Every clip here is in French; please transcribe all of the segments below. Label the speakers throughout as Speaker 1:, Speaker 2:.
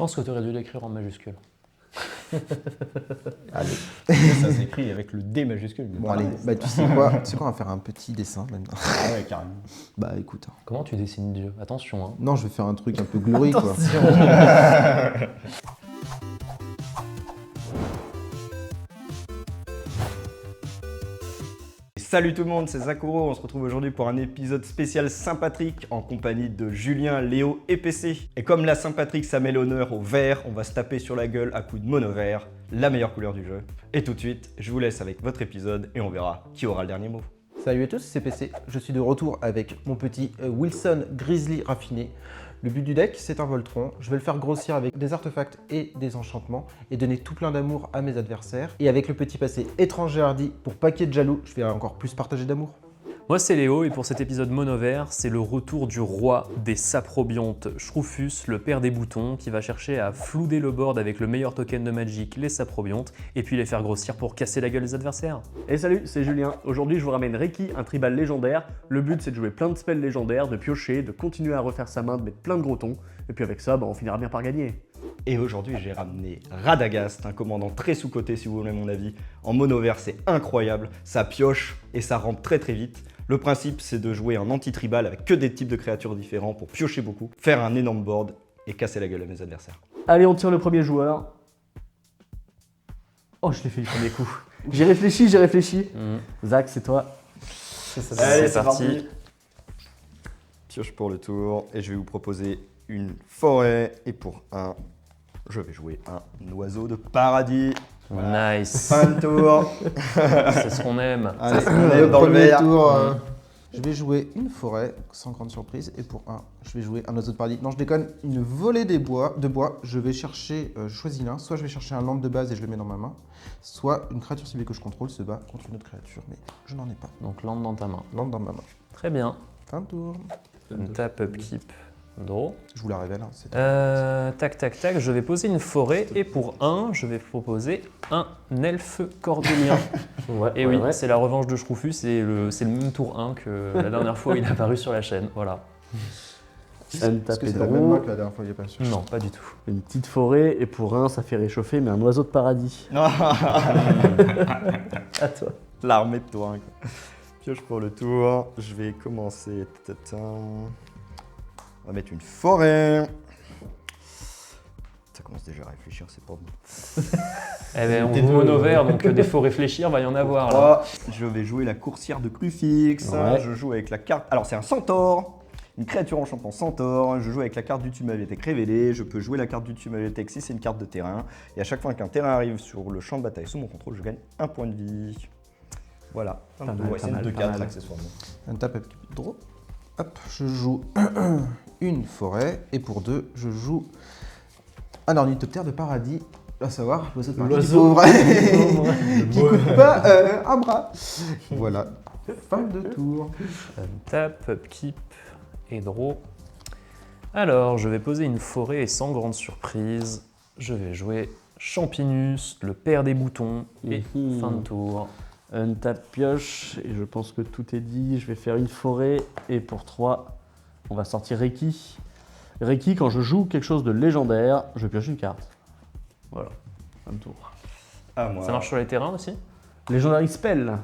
Speaker 1: pense que tu aurais dû l'écrire en majuscule.
Speaker 2: Allez.
Speaker 3: Ça s'écrit avec le D majuscule.
Speaker 2: Bon, allez, bah, tu sais quoi, on va faire un petit dessin maintenant.
Speaker 3: Ah ouais, carrément.
Speaker 2: Bah écoute.
Speaker 1: Comment tu dessines Dieu? Attention, hein.
Speaker 2: Non, je vais faire un truc un peu glorieux, quoi.
Speaker 3: Salut tout le monde, c'est Zakuro. On se retrouve aujourd'hui pour un épisode spécial Saint-Patrick en compagnie de Julien, Léo et PC. Et comme la Saint-Patrick ça met l'honneur au vert, on va se taper sur la gueule à coups de mono vert, la meilleure couleur du jeu. Et tout de suite, je vous laisse avec votre épisode et on verra qui aura le dernier mot.
Speaker 2: Salut à tous, c'est PC. Je suis de retour avec mon petit Wilson Grizzly raffiné. Le but du deck, c'est un Voltron. Je vais le faire grossir avec des artefacts et des enchantements et donner tout plein d'amour à mes adversaires. Et avec le petit passé étranger hardi pour paquet de jaloux, je vais encore plus partager d'amour.
Speaker 1: Moi c'est Léo et pour cet épisode mono vert, c'est le retour du roi des saprobiontes, Shroufus, le père des boutons, qui va chercher à flouder le board avec le meilleur token de Magic, les saprobiontes, et puis les faire grossir pour casser la gueule des adversaires.
Speaker 4: Et salut, c'est Julien. Aujourd'hui, je vous ramène Reiki, un tribal légendaire. Le but, c'est de jouer plein de spells légendaires, de piocher, de continuer à refaire sa main, de mettre plein de gros tons. Et puis avec ça, on finira bien par gagner.
Speaker 3: Et aujourd'hui, j'ai ramené Radagast, un commandant très sous-coté si vous voulez mon avis. En mono vert, c'est incroyable, ça pioche et ça rampe très très vite. Le principe, c'est de jouer en anti-tribal avec que des types de créatures différents pour piocher beaucoup, faire un énorme board et casser la gueule à mes adversaires.
Speaker 4: Allez, on tire le premier joueur. Oh, je l'ai fait du premier coup. J'ai réfléchi. Zach, c'est toi.
Speaker 3: Allez,
Speaker 1: c'est parti.
Speaker 3: Pioche pour le tour et je vais vous proposer une forêt. Et pour un, je vais jouer un oiseau de paradis.
Speaker 1: Nice.
Speaker 3: Fin de tour.
Speaker 1: C'est ce qu'on aime.
Speaker 2: Allez,
Speaker 3: on est
Speaker 2: le
Speaker 3: dans le
Speaker 2: premier
Speaker 3: vert.
Speaker 2: tour, je vais jouer une forêt, sans grande surprise. Et pour un, je vais jouer un oiseau de paradis. Non, je déconne, une volée de bois. Je vais chercher, je choisis l'un. Soit je vais chercher un land de base et je le mets dans ma main. Soit une créature ciblée que je contrôle se bat contre une autre créature. Mais je n'en ai pas.
Speaker 1: Donc land dans ta main.
Speaker 2: Land dans ma main.
Speaker 1: Très bien.
Speaker 2: Fin de tour.
Speaker 1: On tape upkeep. Draw.
Speaker 2: Je vous la révèle. Hein, c'est
Speaker 1: Tac, je vais poser une forêt et pour un, je vais proposer un elfe cordélien. Et oui, c'est la revanche de Shroufus et c'est le même tour 1 que la dernière fois où il est apparu sur la chaîne. Voilà.
Speaker 2: Est-ce que c'est la même main que la dernière fois, il est pas sûr.
Speaker 1: Non, pas du tout.
Speaker 4: Une petite forêt, et pour un, ça fait réchauffer, mais un oiseau de paradis. À toi.
Speaker 3: L'armée de tour 1. Pioche pour le tour. Je vais commencer. On va mettre une forêt. Ça commence déjà à réfléchir, c'est pas bon.
Speaker 1: Eh ben, on joue mono vert, donc des faut réfléchir, va y en avoir là.
Speaker 3: Je vais jouer la coursière de Clufix.
Speaker 4: Ouais.
Speaker 3: Je joue avec la carte. Alors, c'est un centaure. Une créature enchantant centaure. Je joue avec la carte du tube bibliothèque révélée. Je peux jouer la carte du tube bibliothèque si c'est une carte de terrain. Et à chaque fois qu'un terrain arrive sur le champ de bataille sous mon contrôle, je gagne un point de vie. Voilà.
Speaker 4: Pas mal,
Speaker 3: Ouais, c'est
Speaker 4: pas
Speaker 3: une
Speaker 4: mal,
Speaker 3: 2-4
Speaker 4: pas mal.
Speaker 3: accessoirement.
Speaker 2: Un tape upkeep draw. Hop, je joue une forêt. Et pour deux, je joue un ornithoptère de paradis. À savoir, l'oiseau de paradis du
Speaker 4: L'oiseau
Speaker 2: pauvre. Qui coûte pas un bras. Voilà. Fin de tour.
Speaker 1: Tap, upkeep et draw. Alors, je vais poser une forêt et sans grande surprise, je vais jouer Champinus, le père des boutons, et fin de tour.
Speaker 4: Un tape pioche, et je pense que tout est dit. Je vais faire une forêt, et pour 3, on va sortir Reiki. Reiki, quand je joue quelque chose de légendaire, je pioche une carte. Voilà, un tour.
Speaker 3: À moi.
Speaker 1: Ça marche sur les terrains aussi?
Speaker 4: Legendary Spell.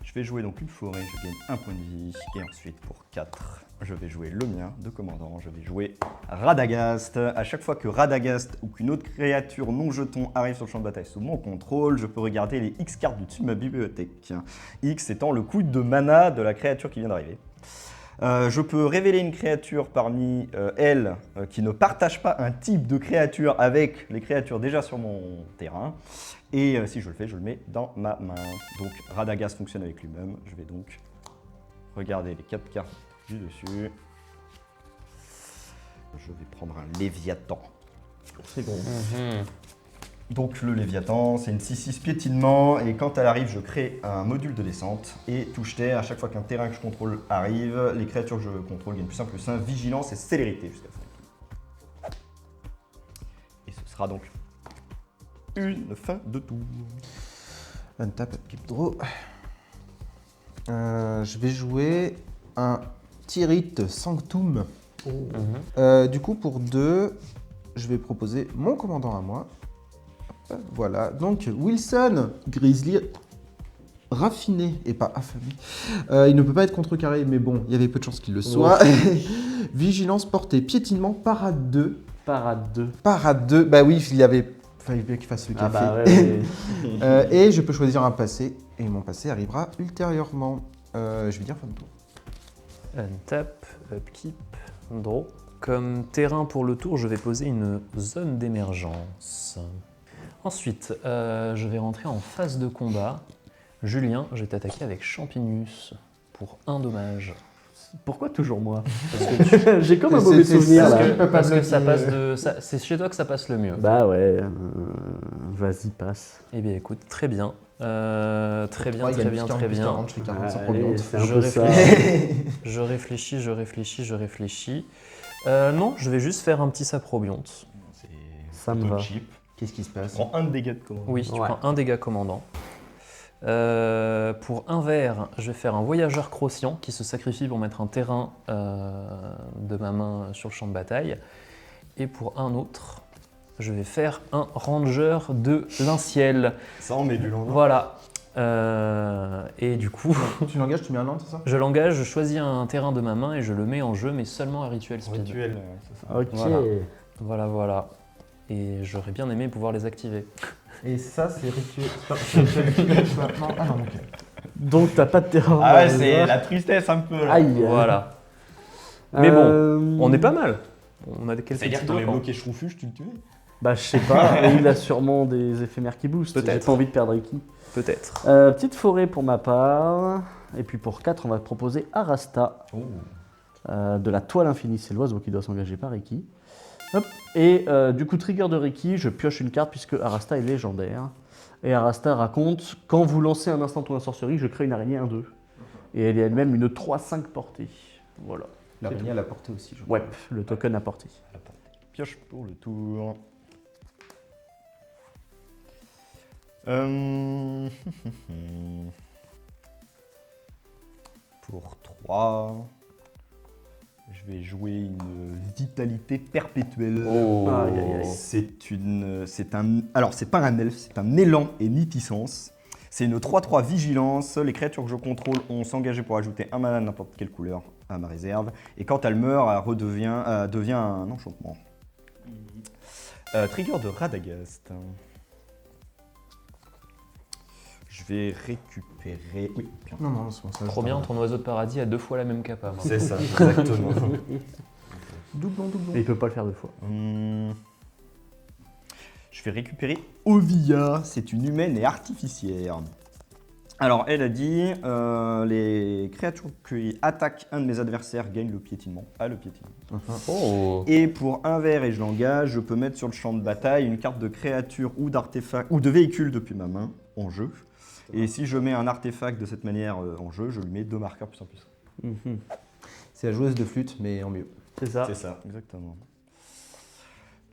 Speaker 3: Je vais jouer donc une forêt, je gagne un point de vie. Et ensuite, pour 4, je vais jouer le mien de commandant. Je vais jouer Radagast. À chaque fois que Radagast ou qu'une autre créature non jeton arrive sur le champ de bataille sous mon contrôle, je peux regarder les X cartes du dessus de ma bibliothèque. X étant le coût de mana de la créature qui vient d'arriver. Je peux révéler une créature parmi elles qui ne partage pas un type de créature avec les créatures déjà sur mon terrain. Et si je le fais, je le mets dans ma main. Donc Radagast fonctionne avec lui-même. Je vais donc regarder les 4 cartes du dessus. Je vais prendre un Léviathan.
Speaker 4: C'est bon.
Speaker 3: Donc le Léviathan, c'est une 6-6 piétinement, et quand elle arrive, je crée un module de descente, et touche terre, à chaque fois qu'un terrain que je contrôle arrive, les créatures que je contrôle gagnent +1/+1, vigilance et célérité jusqu'à la fin. Et ce sera donc une fin de tour.
Speaker 2: Un tape upkeep draw. Je vais jouer un Tirith Sanctum. Du coup, pour 2, je vais proposer mon commandant à moi. Hop, voilà, donc Wilson Grizzly raffiné et pas affamé. Il ne peut pas être contrecarré, mais bon, il y avait peu de chances qu'il le soit. Vigilance, portée, piétinement, parade 2.
Speaker 4: Parade 2.
Speaker 2: Parade 2, bah oui, il y avait... Fallait bien qu'il fasse le
Speaker 4: Ah
Speaker 2: café.
Speaker 4: bah ouais.
Speaker 2: Et je peux choisir un passé, et mon passé arrivera ultérieurement. Je vais dire fin de tour.
Speaker 1: Untap, upkeep, draw. Comme terrain pour le tour, je vais poser une zone d'émergence. Ensuite, je vais rentrer en phase de combat. Julien, je vais t'attaquer avec Champignos pour 1 dommage.
Speaker 4: Pourquoi toujours moi?
Speaker 1: Parce que
Speaker 4: J'ai comme un mauvais
Speaker 2: C'est-
Speaker 4: souvenir
Speaker 2: c'est-
Speaker 4: là.
Speaker 1: parce que ça passe de. C'est chez toi que ça passe le mieux.
Speaker 4: Bah ouais, vas-y, passe.
Speaker 1: Eh bien écoute, très bien. Très bien,
Speaker 2: Ouais, il y a
Speaker 1: très
Speaker 2: le
Speaker 1: bien,
Speaker 2: plus
Speaker 1: très
Speaker 2: 40,
Speaker 1: bien.
Speaker 2: 40, je fais 40, ça prend
Speaker 4: Allez,
Speaker 2: honte.
Speaker 4: c'est un
Speaker 1: Je
Speaker 4: peu ça.
Speaker 1: Je réfléchis. Non, je vais juste faire un petit saprobionte.
Speaker 4: Ça me va.
Speaker 3: Cheap.
Speaker 2: Qu'est-ce qui se passe?
Speaker 3: Prends un de dégâts de commande.
Speaker 1: Oui, tu
Speaker 4: Ouais.
Speaker 1: prends un dégât commandant. Pour un vert, je vais faire un voyageur crossiant qui se sacrifie pour mettre un terrain de ma main sur le champ de bataille. Et pour un autre, je vais faire un ranger de Linciel.
Speaker 3: Ça en met du lendemain.
Speaker 1: Voilà. Et du coup,
Speaker 2: Tu l'engages, tu mets un land, c'est ça?
Speaker 1: je l'engage, je choisis un terrain de ma main et je le mets en jeu, mais seulement à rituel speed.
Speaker 3: Rituel, c'est ça.
Speaker 4: Ok.
Speaker 1: Voilà, voilà. Et j'aurais bien aimé pouvoir les activer.
Speaker 2: Et ça, c'est rituel. C'est rituel village maintenant. Ah non, ok.
Speaker 4: Donc t'as pas de terrain.
Speaker 3: Ah ouais, c'est la tristesse un peu là.
Speaker 4: Aïe.
Speaker 1: Voilà. Mais bon, on est pas mal. On a quelques
Speaker 3: C'est-à-dire
Speaker 1: petits
Speaker 3: que t'aurais
Speaker 1: blocs, hein.
Speaker 3: bloqué Shroufus, tu le tuais?
Speaker 4: Bah je sais pas, il a sûrement des éphémères qui boostent. J'ai
Speaker 1: Peut-être.
Speaker 4: pas envie de perdre Ricky.
Speaker 1: Peut-être.
Speaker 4: Petite forêt pour ma part. Et puis pour 4, on va proposer Arasta. De la toile infinie, c'est l'oiseau qui doit s'engager par Ricky. Hop. Et du coup, trigger de Ricky, je pioche une carte puisque Arasta est légendaire. Et Arasta raconte, quand vous lancez un instant ou une sorcerie, je crée une araignée 1-2. Et elle est elle-même une 3-5 portée. Voilà.
Speaker 2: L'araignée à la portée aussi, je crois.
Speaker 4: Ouais, le token à portée.
Speaker 3: Pioche pour le tour. Pour 3, je vais jouer une vitalité perpétuelle.
Speaker 1: Oh.
Speaker 4: Aïe, aïe, aïe.
Speaker 3: Alors c'est pas un elfe, c'est un élan et nitissance. C'est une 3-3 vigilance. Les créatures que je contrôle ont s'engagé pour ajouter un mana de n'importe quelle couleur à ma réserve. Et quand elle meurt, elle devient un enchantement. Trigger de Radagast. Je vais récupérer. Oui, bien.
Speaker 2: Non, c'est bon, ça.
Speaker 1: Trop bien, ton oiseau de paradis a 2 fois la même capa.
Speaker 3: C'est ça, exactement.
Speaker 2: Doublon, doublon.
Speaker 4: Et il peut pas le faire 2 fois.
Speaker 3: Je vais récupérer Ovia, c'est une humaine et artificière. Alors, elle a dit les créatures qui attaquent un de mes adversaires gagnent le piétinement. Ah, le piétinement.
Speaker 1: Oh.
Speaker 3: Et pour un vert et je l'engage, je peux mettre sur le champ de bataille une carte de créature ou d'artefact ou de véhicule depuis ma main en jeu. Et si je mets un artefact de cette manière en jeu, je lui mets 2 marqueurs plus en plus.
Speaker 2: C'est la joueuse de flûte, mais en mieux.
Speaker 4: C'est ça.
Speaker 3: C'est ça, exactement.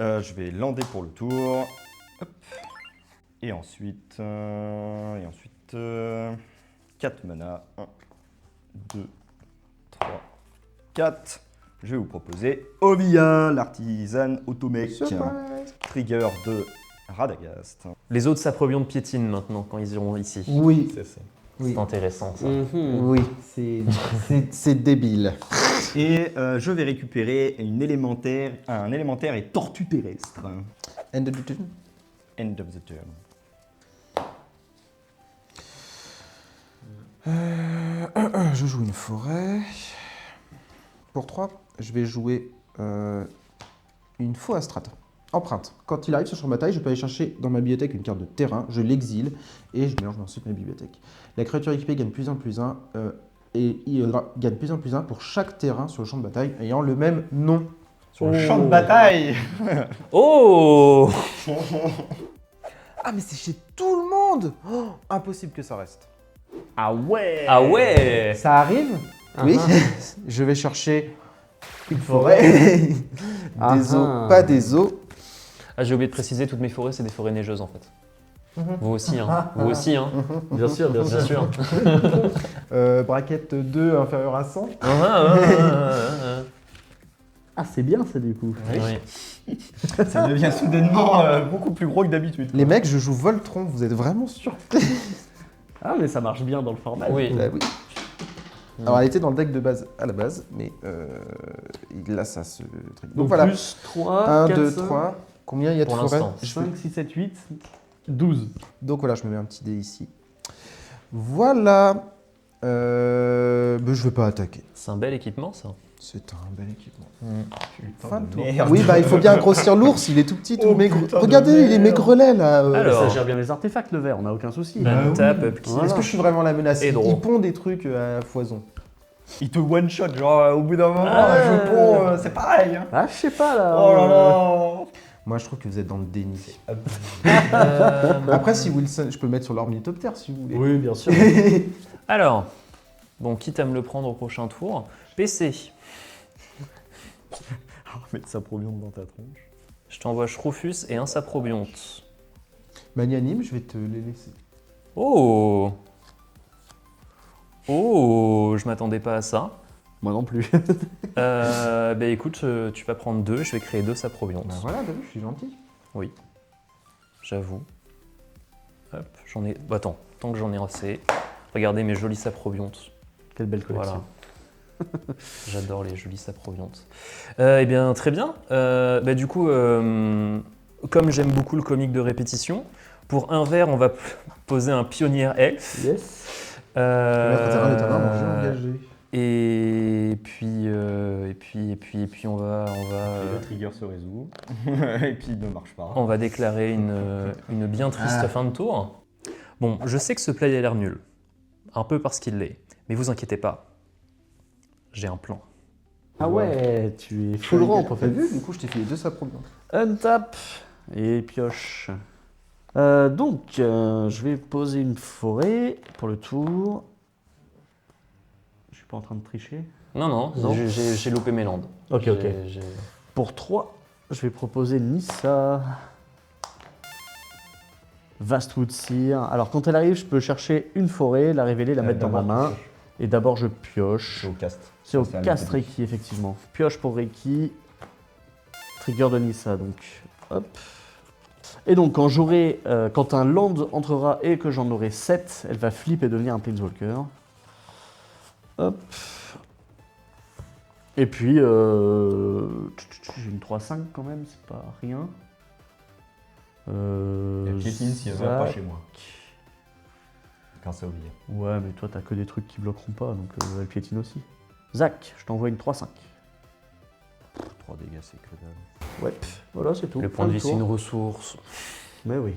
Speaker 3: Je vais lander pour le tour. Hop. Et ensuite, 4 mana. 1, 2, 3, 4. Je vais vous proposer Ovia, l'artisane automec. Trigger de Radagast.
Speaker 1: Les autres saprobions de piétine maintenant quand ils iront ici.
Speaker 2: Oui,
Speaker 3: C'est ça.
Speaker 2: oui.
Speaker 1: C'est intéressant ça.
Speaker 2: Oui, c'est débile.
Speaker 3: Et je vais récupérer un élémentaire et tortue terrestre.
Speaker 2: End of the turn.
Speaker 3: End of the turn.
Speaker 2: Je joue une forêt. Pour 3, je vais jouer une faux astrate. Empreinte. Quand il arrive sur le champ de bataille, je peux aller chercher dans ma bibliothèque une carte de terrain, je l'exile et je mélange ensuite ma bibliothèque. La créature équipée gagne plus 1 plus 1 et il gagne plus 1 plus 1 pour chaque terrain sur le champ de bataille ayant le même nom.
Speaker 3: Sur le champ de bataille.
Speaker 1: Oh.
Speaker 2: Ah mais c'est chez tout le monde. Oh, impossible que ça reste.
Speaker 4: Ah ouais.
Speaker 1: Ah ouais.
Speaker 2: Ça arrive. Oui. Je vais chercher une forêt. Des eaux, pas des eaux.
Speaker 1: Ah, j'ai oublié de préciser, toutes mes forêts, c'est des forêts neigeuses en fait. Vous aussi, hein. Vous aussi, hein.
Speaker 4: Bien sûr, bien
Speaker 1: Bien
Speaker 4: sûr.
Speaker 1: sûr.
Speaker 2: Braquette 2 inférieure à 100.
Speaker 4: Ah, c'est bien ça du coup.
Speaker 1: Oui.
Speaker 3: Ça devient soudainement beaucoup plus gros que d'habitude.
Speaker 2: Les mecs, je joue Voltron, vous êtes vraiment surpris?
Speaker 4: Ah, mais ça marche bien dans le format.
Speaker 1: Oui.
Speaker 2: Bah oui. Alors, elle était dans le deck de base à la base, mais là, ça se. Donc
Speaker 4: Donc
Speaker 2: voilà.
Speaker 4: plus 3,
Speaker 2: 1,
Speaker 4: 4,
Speaker 2: 2,
Speaker 4: 5,
Speaker 2: 3. Combien il y a de
Speaker 1: Pour
Speaker 2: forêts?
Speaker 1: l'instant.
Speaker 4: 5, 6, 7, 8, 12.
Speaker 2: Donc voilà, je me mets un petit dé ici. Voilà. Je vais pas attaquer.
Speaker 1: C'est un bel équipement, ça.
Speaker 2: C'est un bel équipement.
Speaker 3: Putain
Speaker 2: Fin
Speaker 3: de
Speaker 2: de tour.
Speaker 3: merde.
Speaker 2: Oui, bah il faut bien grossir l'ours, il est tout petit, tout
Speaker 3: Oh,
Speaker 2: maigre.
Speaker 3: putain de
Speaker 2: Regardez, il est
Speaker 3: merde.
Speaker 2: maigrelet là.
Speaker 1: Alors.
Speaker 4: Ça gère bien les artefacts le vert, on n'a aucun souci.
Speaker 1: Ben,
Speaker 3: oui.
Speaker 1: tap, upkeep.
Speaker 4: Voilà.
Speaker 2: Est-ce que je suis vraiment la menace?
Speaker 1: Et drôle.
Speaker 2: Il pond des trucs à foison.
Speaker 3: Il te one shot, genre au bout d'un moment,
Speaker 4: Ah ouais.
Speaker 3: je ponds, c'est pareil. Hein.
Speaker 4: Ah, je sais pas là.
Speaker 3: Oh là là.
Speaker 2: Moi, je trouve que vous êtes dans le déni.
Speaker 1: Euh,
Speaker 2: Après, si Wilson, je peux le mettre sur l'ornithoptère si vous voulez.
Speaker 4: Oui, bien sûr.
Speaker 1: Alors, bon, quitte à me le prendre au prochain tour, PC.
Speaker 3: Mettre sa probionte dans ta tronche.
Speaker 1: Je t'envoie Shroufus et un Saprobionte.
Speaker 2: Magnanime, je vais te les laisser.
Speaker 1: Oh! Oh, je m'attendais pas à ça.
Speaker 4: Moi non plus.
Speaker 1: Bah écoute, tu vas prendre 2, je vais créer 2 Saprobiontes.
Speaker 2: Bah voilà, t'as vu, je suis gentil.
Speaker 1: Oui, j'avoue. Hop, j'en ai... Bah, attends, tant que j'en ai assez, regardez mes jolies Saprobiontes.
Speaker 4: Quelle belle collection.
Speaker 1: Voilà. J'adore les jolies Saprobiontes. Eh bien, très bien. Bah, du coup, comme j'aime beaucoup le comique de répétition, pour un vert, on va poser un pionnier elfe.
Speaker 4: Yes.
Speaker 2: Mettre terrain de terrain, manger engagé.
Speaker 1: Et puis on va
Speaker 3: Le trigger se résout. Et puis il ne marche pas.
Speaker 1: on va déclarer une bien triste fin de tour. Bon, je sais que ce play a l'air nul, un peu parce qu'il l'est, mais vous inquiétez pas, j'ai un plan.
Speaker 4: Ah ouais, tu es full ramp en
Speaker 2: T'as
Speaker 4: fait.
Speaker 2: vu, du coup, je t'ai filé 2 saprobiantes.
Speaker 4: Untap et pioche. Je vais poser une forêt pour le tour. Je suis pas en train de tricher.
Speaker 1: Non,
Speaker 4: Non.
Speaker 1: j'ai loupé mes landes.
Speaker 4: Ok, ok.
Speaker 1: J'ai-
Speaker 4: Pour 3, je vais proposer Nissa. Vastwood Seer. Alors quand elle arrive, je peux chercher une forêt, la révéler, la mettre dans ma main. Et d'abord je pioche.
Speaker 3: C'est au cast.
Speaker 4: C'est au
Speaker 3: Ça,
Speaker 4: cast
Speaker 3: le
Speaker 4: Reiki, effectivement. Pioche pour Reiki. Trigger de Nissa, donc. Hop. Et donc, quand un land entrera et que j'en aurai 7, elle va flip et devenir un Planeswalker. Hop. Et puis, j'ai une 3-5 quand même, c'est pas rien.
Speaker 3: Elle piétine si elle va pas
Speaker 4: Zach.
Speaker 3: chez moi. Quand ça oublie.
Speaker 4: Ouais, mais toi, t'as que des trucs qui bloqueront pas, donc elle piétine aussi. Zach, je t'envoie une 3-5.
Speaker 3: 3 dégâts, c'est que dalle.
Speaker 4: Ouais, voilà, c'est tout.
Speaker 1: Le point
Speaker 4: Fin
Speaker 1: de vie,
Speaker 4: tour.
Speaker 1: c'est une ressource.
Speaker 4: Mais oui,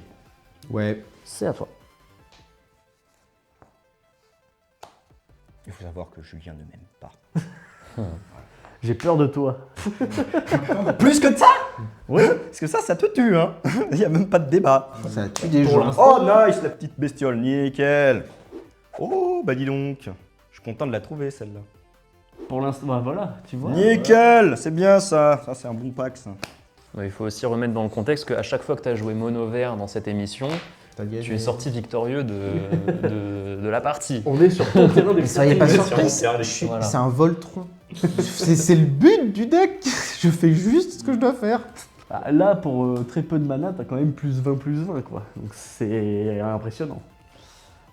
Speaker 2: Ouais.
Speaker 4: c'est à toi.
Speaker 3: Il faut savoir que Julien ne m'aime pas.
Speaker 4: J'ai peur de toi.
Speaker 3: Plus que ça. Oui, parce que ça te tue, hein. Il n'y a même pas de débat.
Speaker 2: Ça tue des
Speaker 3: Pour
Speaker 2: gens.
Speaker 3: l'instant. Oh, nice, la petite bestiole, nickel. Oh, bah dis donc. Je suis content de la trouver, celle-là.
Speaker 4: Pour l'instant, bah voilà, tu vois.
Speaker 3: Nickel, c'est bien ça. Ça, c'est un bon pack, ça.
Speaker 1: Ouais, il faut aussi remettre dans le contexte qu'à chaque fois que tu as joué mono vert dans cette émission,
Speaker 2: T'as gagné.
Speaker 1: tu es sorti victorieux de la partie.
Speaker 4: On est sur ton terrain
Speaker 2: Mais soyez pas
Speaker 4: d'expertise.
Speaker 2: surpris, je suis-
Speaker 1: Voilà.
Speaker 2: c'est un Voltron. C'est le but du deck. Je fais juste ce que je dois faire.
Speaker 4: Ah, là, pour très peu de mana, t'as quand même plus 20, quoi. Donc c'est impressionnant.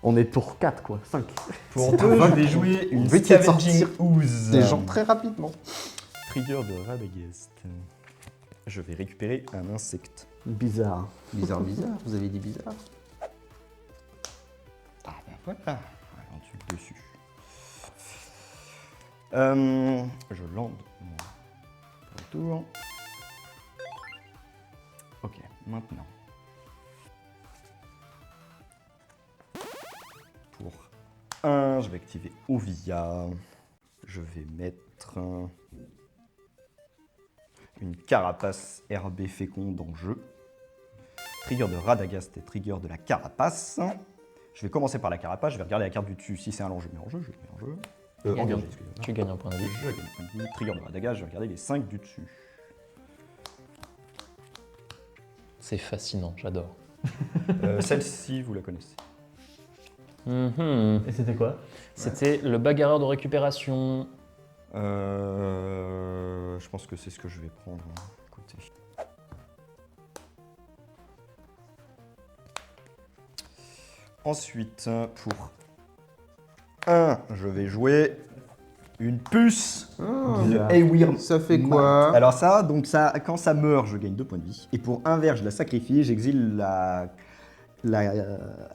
Speaker 4: On est tour 4, quoi. 5.
Speaker 3: Pour
Speaker 2: C'est
Speaker 3: deux,
Speaker 2: un
Speaker 3: je vais
Speaker 2: vol.
Speaker 3: jouer
Speaker 2: On
Speaker 3: une
Speaker 2: veut essayer de
Speaker 3: Scavenging
Speaker 2: sortir
Speaker 3: Ooze.
Speaker 2: Des gens très rapidement.
Speaker 3: Trigger de Radagast. Je vais récupérer un insecte.
Speaker 4: Bizarre.
Speaker 2: Bizarre, bizarre. Vous avez dit bizarre.
Speaker 3: Ah ben voilà, un truc dessus. Je lande mon tour. Ok, maintenant. Pour 1, je vais activer Ovia. Je vais mettre une carapace RB féconde en jeu. Trigger de Radagast et trigger de la carapace. Je vais commencer par la carapace, je vais regarder la carte du dessus. Si c'est un long, je mets en jeu, je le mets en jeu.
Speaker 1: Regarde.
Speaker 3: Engagé, excusez-moi.
Speaker 1: Tu gagnes un point de vie.
Speaker 3: Je gagne un point de vie. Trigger de Radagast, je vais regarder les 5 du dessus.
Speaker 1: C'est fascinant, j'adore.
Speaker 3: Celle-ci, vous la connaissez.
Speaker 1: Mhm.
Speaker 4: Et c'était quoi?
Speaker 1: C'était le bagarreur de récupération.
Speaker 3: Je pense que c'est ce que je vais prendre. Écoutez. Ensuite, pour 1, je vais jouer une puce de Eowyn.
Speaker 2: Ça fait quoi?
Speaker 3: Alors ça, donc ça, quand ça meurt, je gagne 2 points de vie. Et pour 1 vert, je la sacrifie, j'exile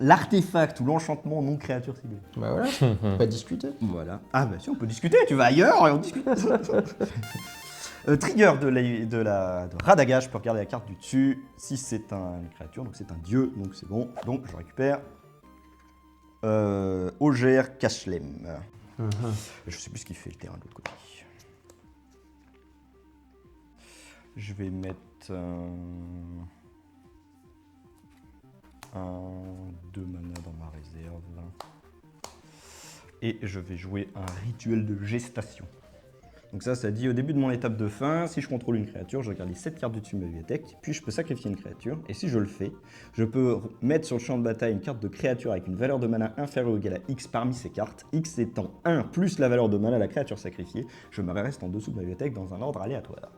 Speaker 3: l'artefact ou l'enchantement non créature ciblée.
Speaker 2: Bah voilà, pas discuter.
Speaker 3: Voilà. Ah bah si, on peut discuter, tu vas ailleurs et on discute. Trigger de Radagast, je peux regarder la carte du dessus. Si c'est une créature, donc c'est un dieu, donc c'est bon. Donc je récupère Oger Kashlem. Je sais plus ce qu'il fait le terrain de l'autre côté. Je vais mettre 2 mana dans ma réserve. Et je vais jouer un rituel de gestation. Donc ça dit au début de mon étape de fin, si je contrôle une créature, je regarde les 7 cartes du dessus de ma bibliothèque, puis je peux sacrifier une créature, et si je le fais, je peux mettre sur le champ de bataille une carte de créature avec une valeur de mana inférieure ou égale à X parmi ces cartes, X étant 1 plus la valeur de mana de la créature sacrifiée, je me reste en dessous de ma bibliothèque dans un ordre aléatoire.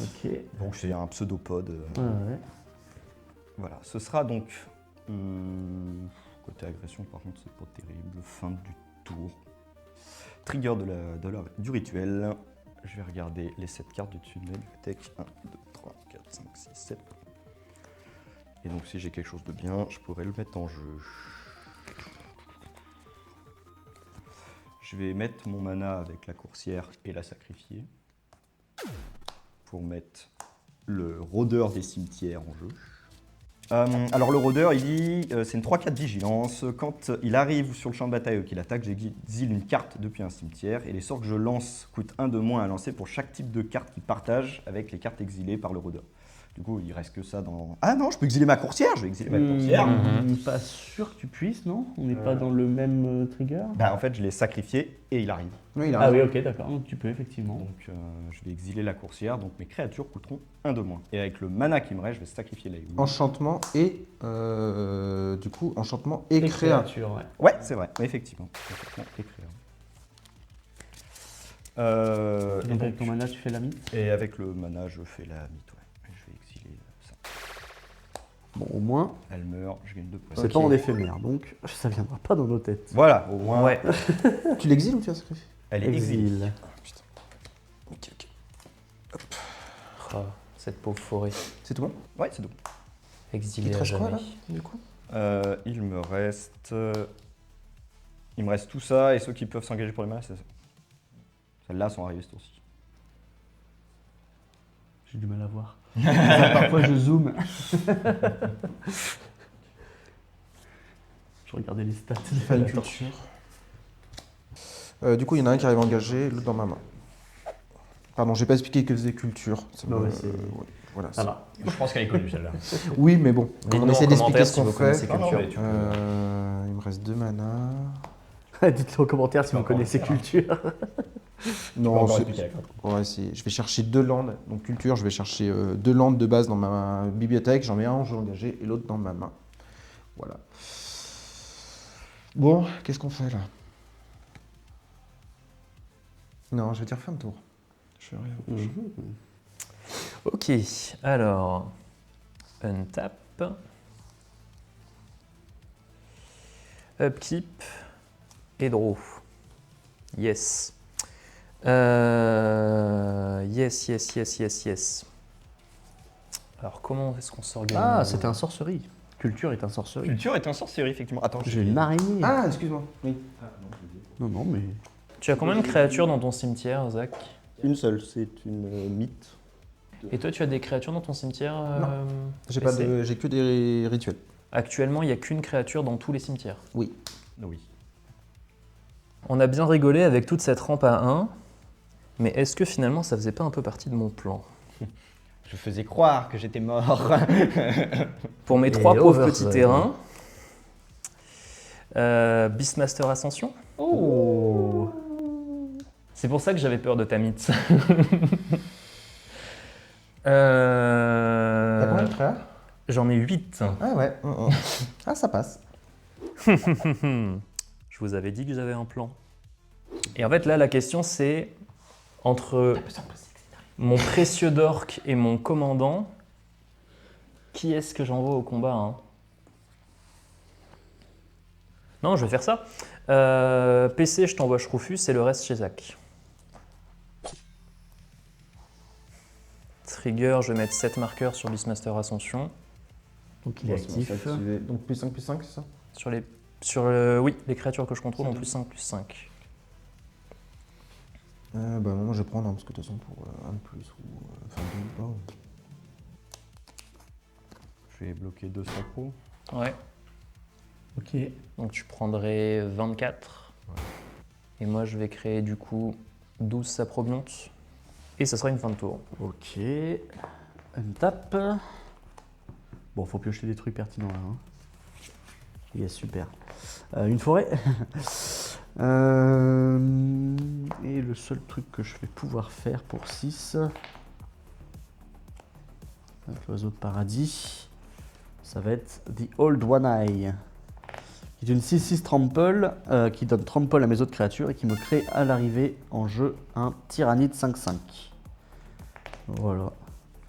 Speaker 4: Ok.
Speaker 3: Donc c'est un pseudopode.
Speaker 4: Ouais.
Speaker 3: Voilà, ce sera donc... côté agression par contre c'est pas terrible, fin du tour. Trigger du rituel, je vais regarder les 7 cartes du dessus de ma bibliothèque. 1, 2, 3, 4, 5, 6, 7. Et donc si j'ai quelque chose de bien, je pourrais le mettre en jeu. Je vais mettre mon mana avec la coursière et la sacrifier. Pour mettre le rôdeur des cimetières en jeu. Alors le rôdeur, il dit, c'est une 3-4 vigilance. Quand il arrive sur le champ de bataille ou qu'il attaque, j'exile une carte depuis un cimetière. Et les sorts que je lance coûtent 1 de moins à lancer pour chaque type de carte qu'il partage avec les cartes exilées par le rôdeur. Du coup, il reste que ça dans... Ah non, je peux exiler ma coursière, je vais exiler ma coursière.
Speaker 4: Pas sûr que tu puisses, non? On n'est pas dans le même trigger?
Speaker 3: Bah en fait, je l'ai sacrifié et il arrive.
Speaker 2: Oui, il a
Speaker 4: Ah
Speaker 2: raison.
Speaker 4: oui, ok, d'accord, donc tu peux effectivement.
Speaker 3: Donc je vais exiler la coursière, donc mes créatures coûteront 1 de moins. Et avec le mana qui me reste, je vais sacrifier la Eowyn.
Speaker 2: Enchantement et du coup enchantement et
Speaker 4: Les
Speaker 2: créa.
Speaker 4: créatures, ouais.
Speaker 3: Ouais, c'est vrai, effectivement. Enchantement et créa.
Speaker 4: Donc avec ton mana, tu fais la mythe?
Speaker 3: Et avec le mana, je fais la mythe, ouais. Je vais exiler ça.
Speaker 4: Bon, au moins,
Speaker 3: Elle meurt, je gagne 2 points.
Speaker 4: c'est pas en éphémère, donc ça viendra pas dans nos têtes.
Speaker 3: Voilà, au moins,
Speaker 1: Ouais.
Speaker 2: Tu l'exiles ou tu as sacrifié?
Speaker 3: elle est exilée.
Speaker 4: Exil.
Speaker 2: Ok, ok.
Speaker 1: Oh, cette pauvre forêt.
Speaker 2: C'est tout bon?
Speaker 3: Ouais, c'est tout.
Speaker 1: Exilée
Speaker 2: Il te
Speaker 1: à
Speaker 2: reste quoi
Speaker 1: jamais.
Speaker 2: là du coup?
Speaker 3: Il me reste tout ça et ceux qui peuvent s'engager pour les manas, c'est ça. Celles-là sont arrivées ce tour-ci.
Speaker 4: J'ai du mal à voir. Parfois je zoome. Je regardais les stats.
Speaker 2: Faire une culture. Du coup, il y en a un qui arrive engagé, l'autre dans ma main. Pardon, j'ai pas expliqué que faisait culture. Ça
Speaker 4: Non,
Speaker 2: me-
Speaker 4: mais c'est-
Speaker 2: voilà,
Speaker 4: Ça va.
Speaker 3: Je pense qu'elle est connue celle-là.
Speaker 2: Oui, mais bon,
Speaker 1: Dites-nous
Speaker 2: on
Speaker 1: en
Speaker 2: essaie d'expliquer
Speaker 1: commentaire
Speaker 2: ce
Speaker 1: si
Speaker 2: qu'on
Speaker 1: vous
Speaker 2: fait.
Speaker 1: connaissez
Speaker 3: Non, non,
Speaker 1: Culture.
Speaker 3: mais tu-
Speaker 2: Il me reste 2 manas.
Speaker 4: Dites-le en commentaire si vous connaissez culture.
Speaker 2: Non, on va essayer. Je vais chercher 2 landes. Donc culture, je vais chercher 2 landes de base dans ma bibliothèque. J'en mets un en jeu engagé et l'autre dans ma main. Voilà. Bon, qu'est-ce qu'on fait là? Non, je vais dire fin de tour. Je fais rien.
Speaker 1: Ok, alors, untap, upkeep et draw. Yes. Yes. Alors, comment est-ce qu'on s'organise?
Speaker 4: Ah, c'était un sorcerie. Culture est un sorcerie.
Speaker 3: Culture est un sorcier, effectivement. Attends,
Speaker 4: J'ai une araignée.
Speaker 2: Ah, excuse-moi. Oui.
Speaker 4: Non, non, mais.
Speaker 1: Tu as combien de créatures dans ton cimetière, Zach?
Speaker 3: Une seule, c'est une mythe.
Speaker 1: Et toi, tu as des créatures dans ton cimetière?
Speaker 2: J'ai
Speaker 1: PC?
Speaker 2: que des rituels.
Speaker 1: Actuellement, il n'y a qu'une créature dans tous les cimetières.
Speaker 2: Oui.
Speaker 3: Oui.
Speaker 1: On a bien rigolé avec toute cette rampe à 1, mais est-ce que finalement ça faisait pas un peu partie de mon plan?
Speaker 3: Je faisais croire que j'étais mort.
Speaker 1: Pour mes
Speaker 4: Et
Speaker 1: 3 pauvres
Speaker 4: over,
Speaker 1: petits terrains, Beastmaster Ascension.
Speaker 4: Oh.
Speaker 1: C'est pour ça que j'avais peur de ta mythe.
Speaker 2: T'as combien de créa?
Speaker 1: J'en ai 8.
Speaker 2: Ah ouais. Ah, ça passe.
Speaker 1: Je vous avais dit que j'avais un plan. Et en fait, là, la question, c'est entre mon précieux d'orc et mon commandant, qui est-ce que j'envoie au combat hein? Non, je vais faire ça. PC, je t'envoie Shroufus et le reste chez Zach. Trigger, je vais mettre 7 marqueurs sur Beastmaster Ascension.
Speaker 4: Donc il est actif.
Speaker 2: Donc +5, c'est ça?
Speaker 1: Oui, les créatures que je contrôle ont +5/+5.
Speaker 2: Moi je vais prendre, parce que de toute façon pour un de plus ou enfin 2 ou pas.
Speaker 3: Je vais bloquer 200 pro.
Speaker 1: Ouais.
Speaker 4: Ok.
Speaker 1: Donc tu prendrais 24.
Speaker 3: Ouais.
Speaker 1: Et moi je vais créer du coup 12 saprobiontes. Et ça sera une fin de tour.
Speaker 4: Ok. Une tape. Bon, faut piocher des trucs pertinents là. Hein. Yes, super. Une forêt. Et le seul truc que je vais pouvoir faire pour 6, avec l'oiseau de paradis, ça va être The Old One Eye, qui est une 6/6 trample, qui donne trample à mes autres créatures et qui me crée à l'arrivée en jeu un tyrannide 5/5. Voilà.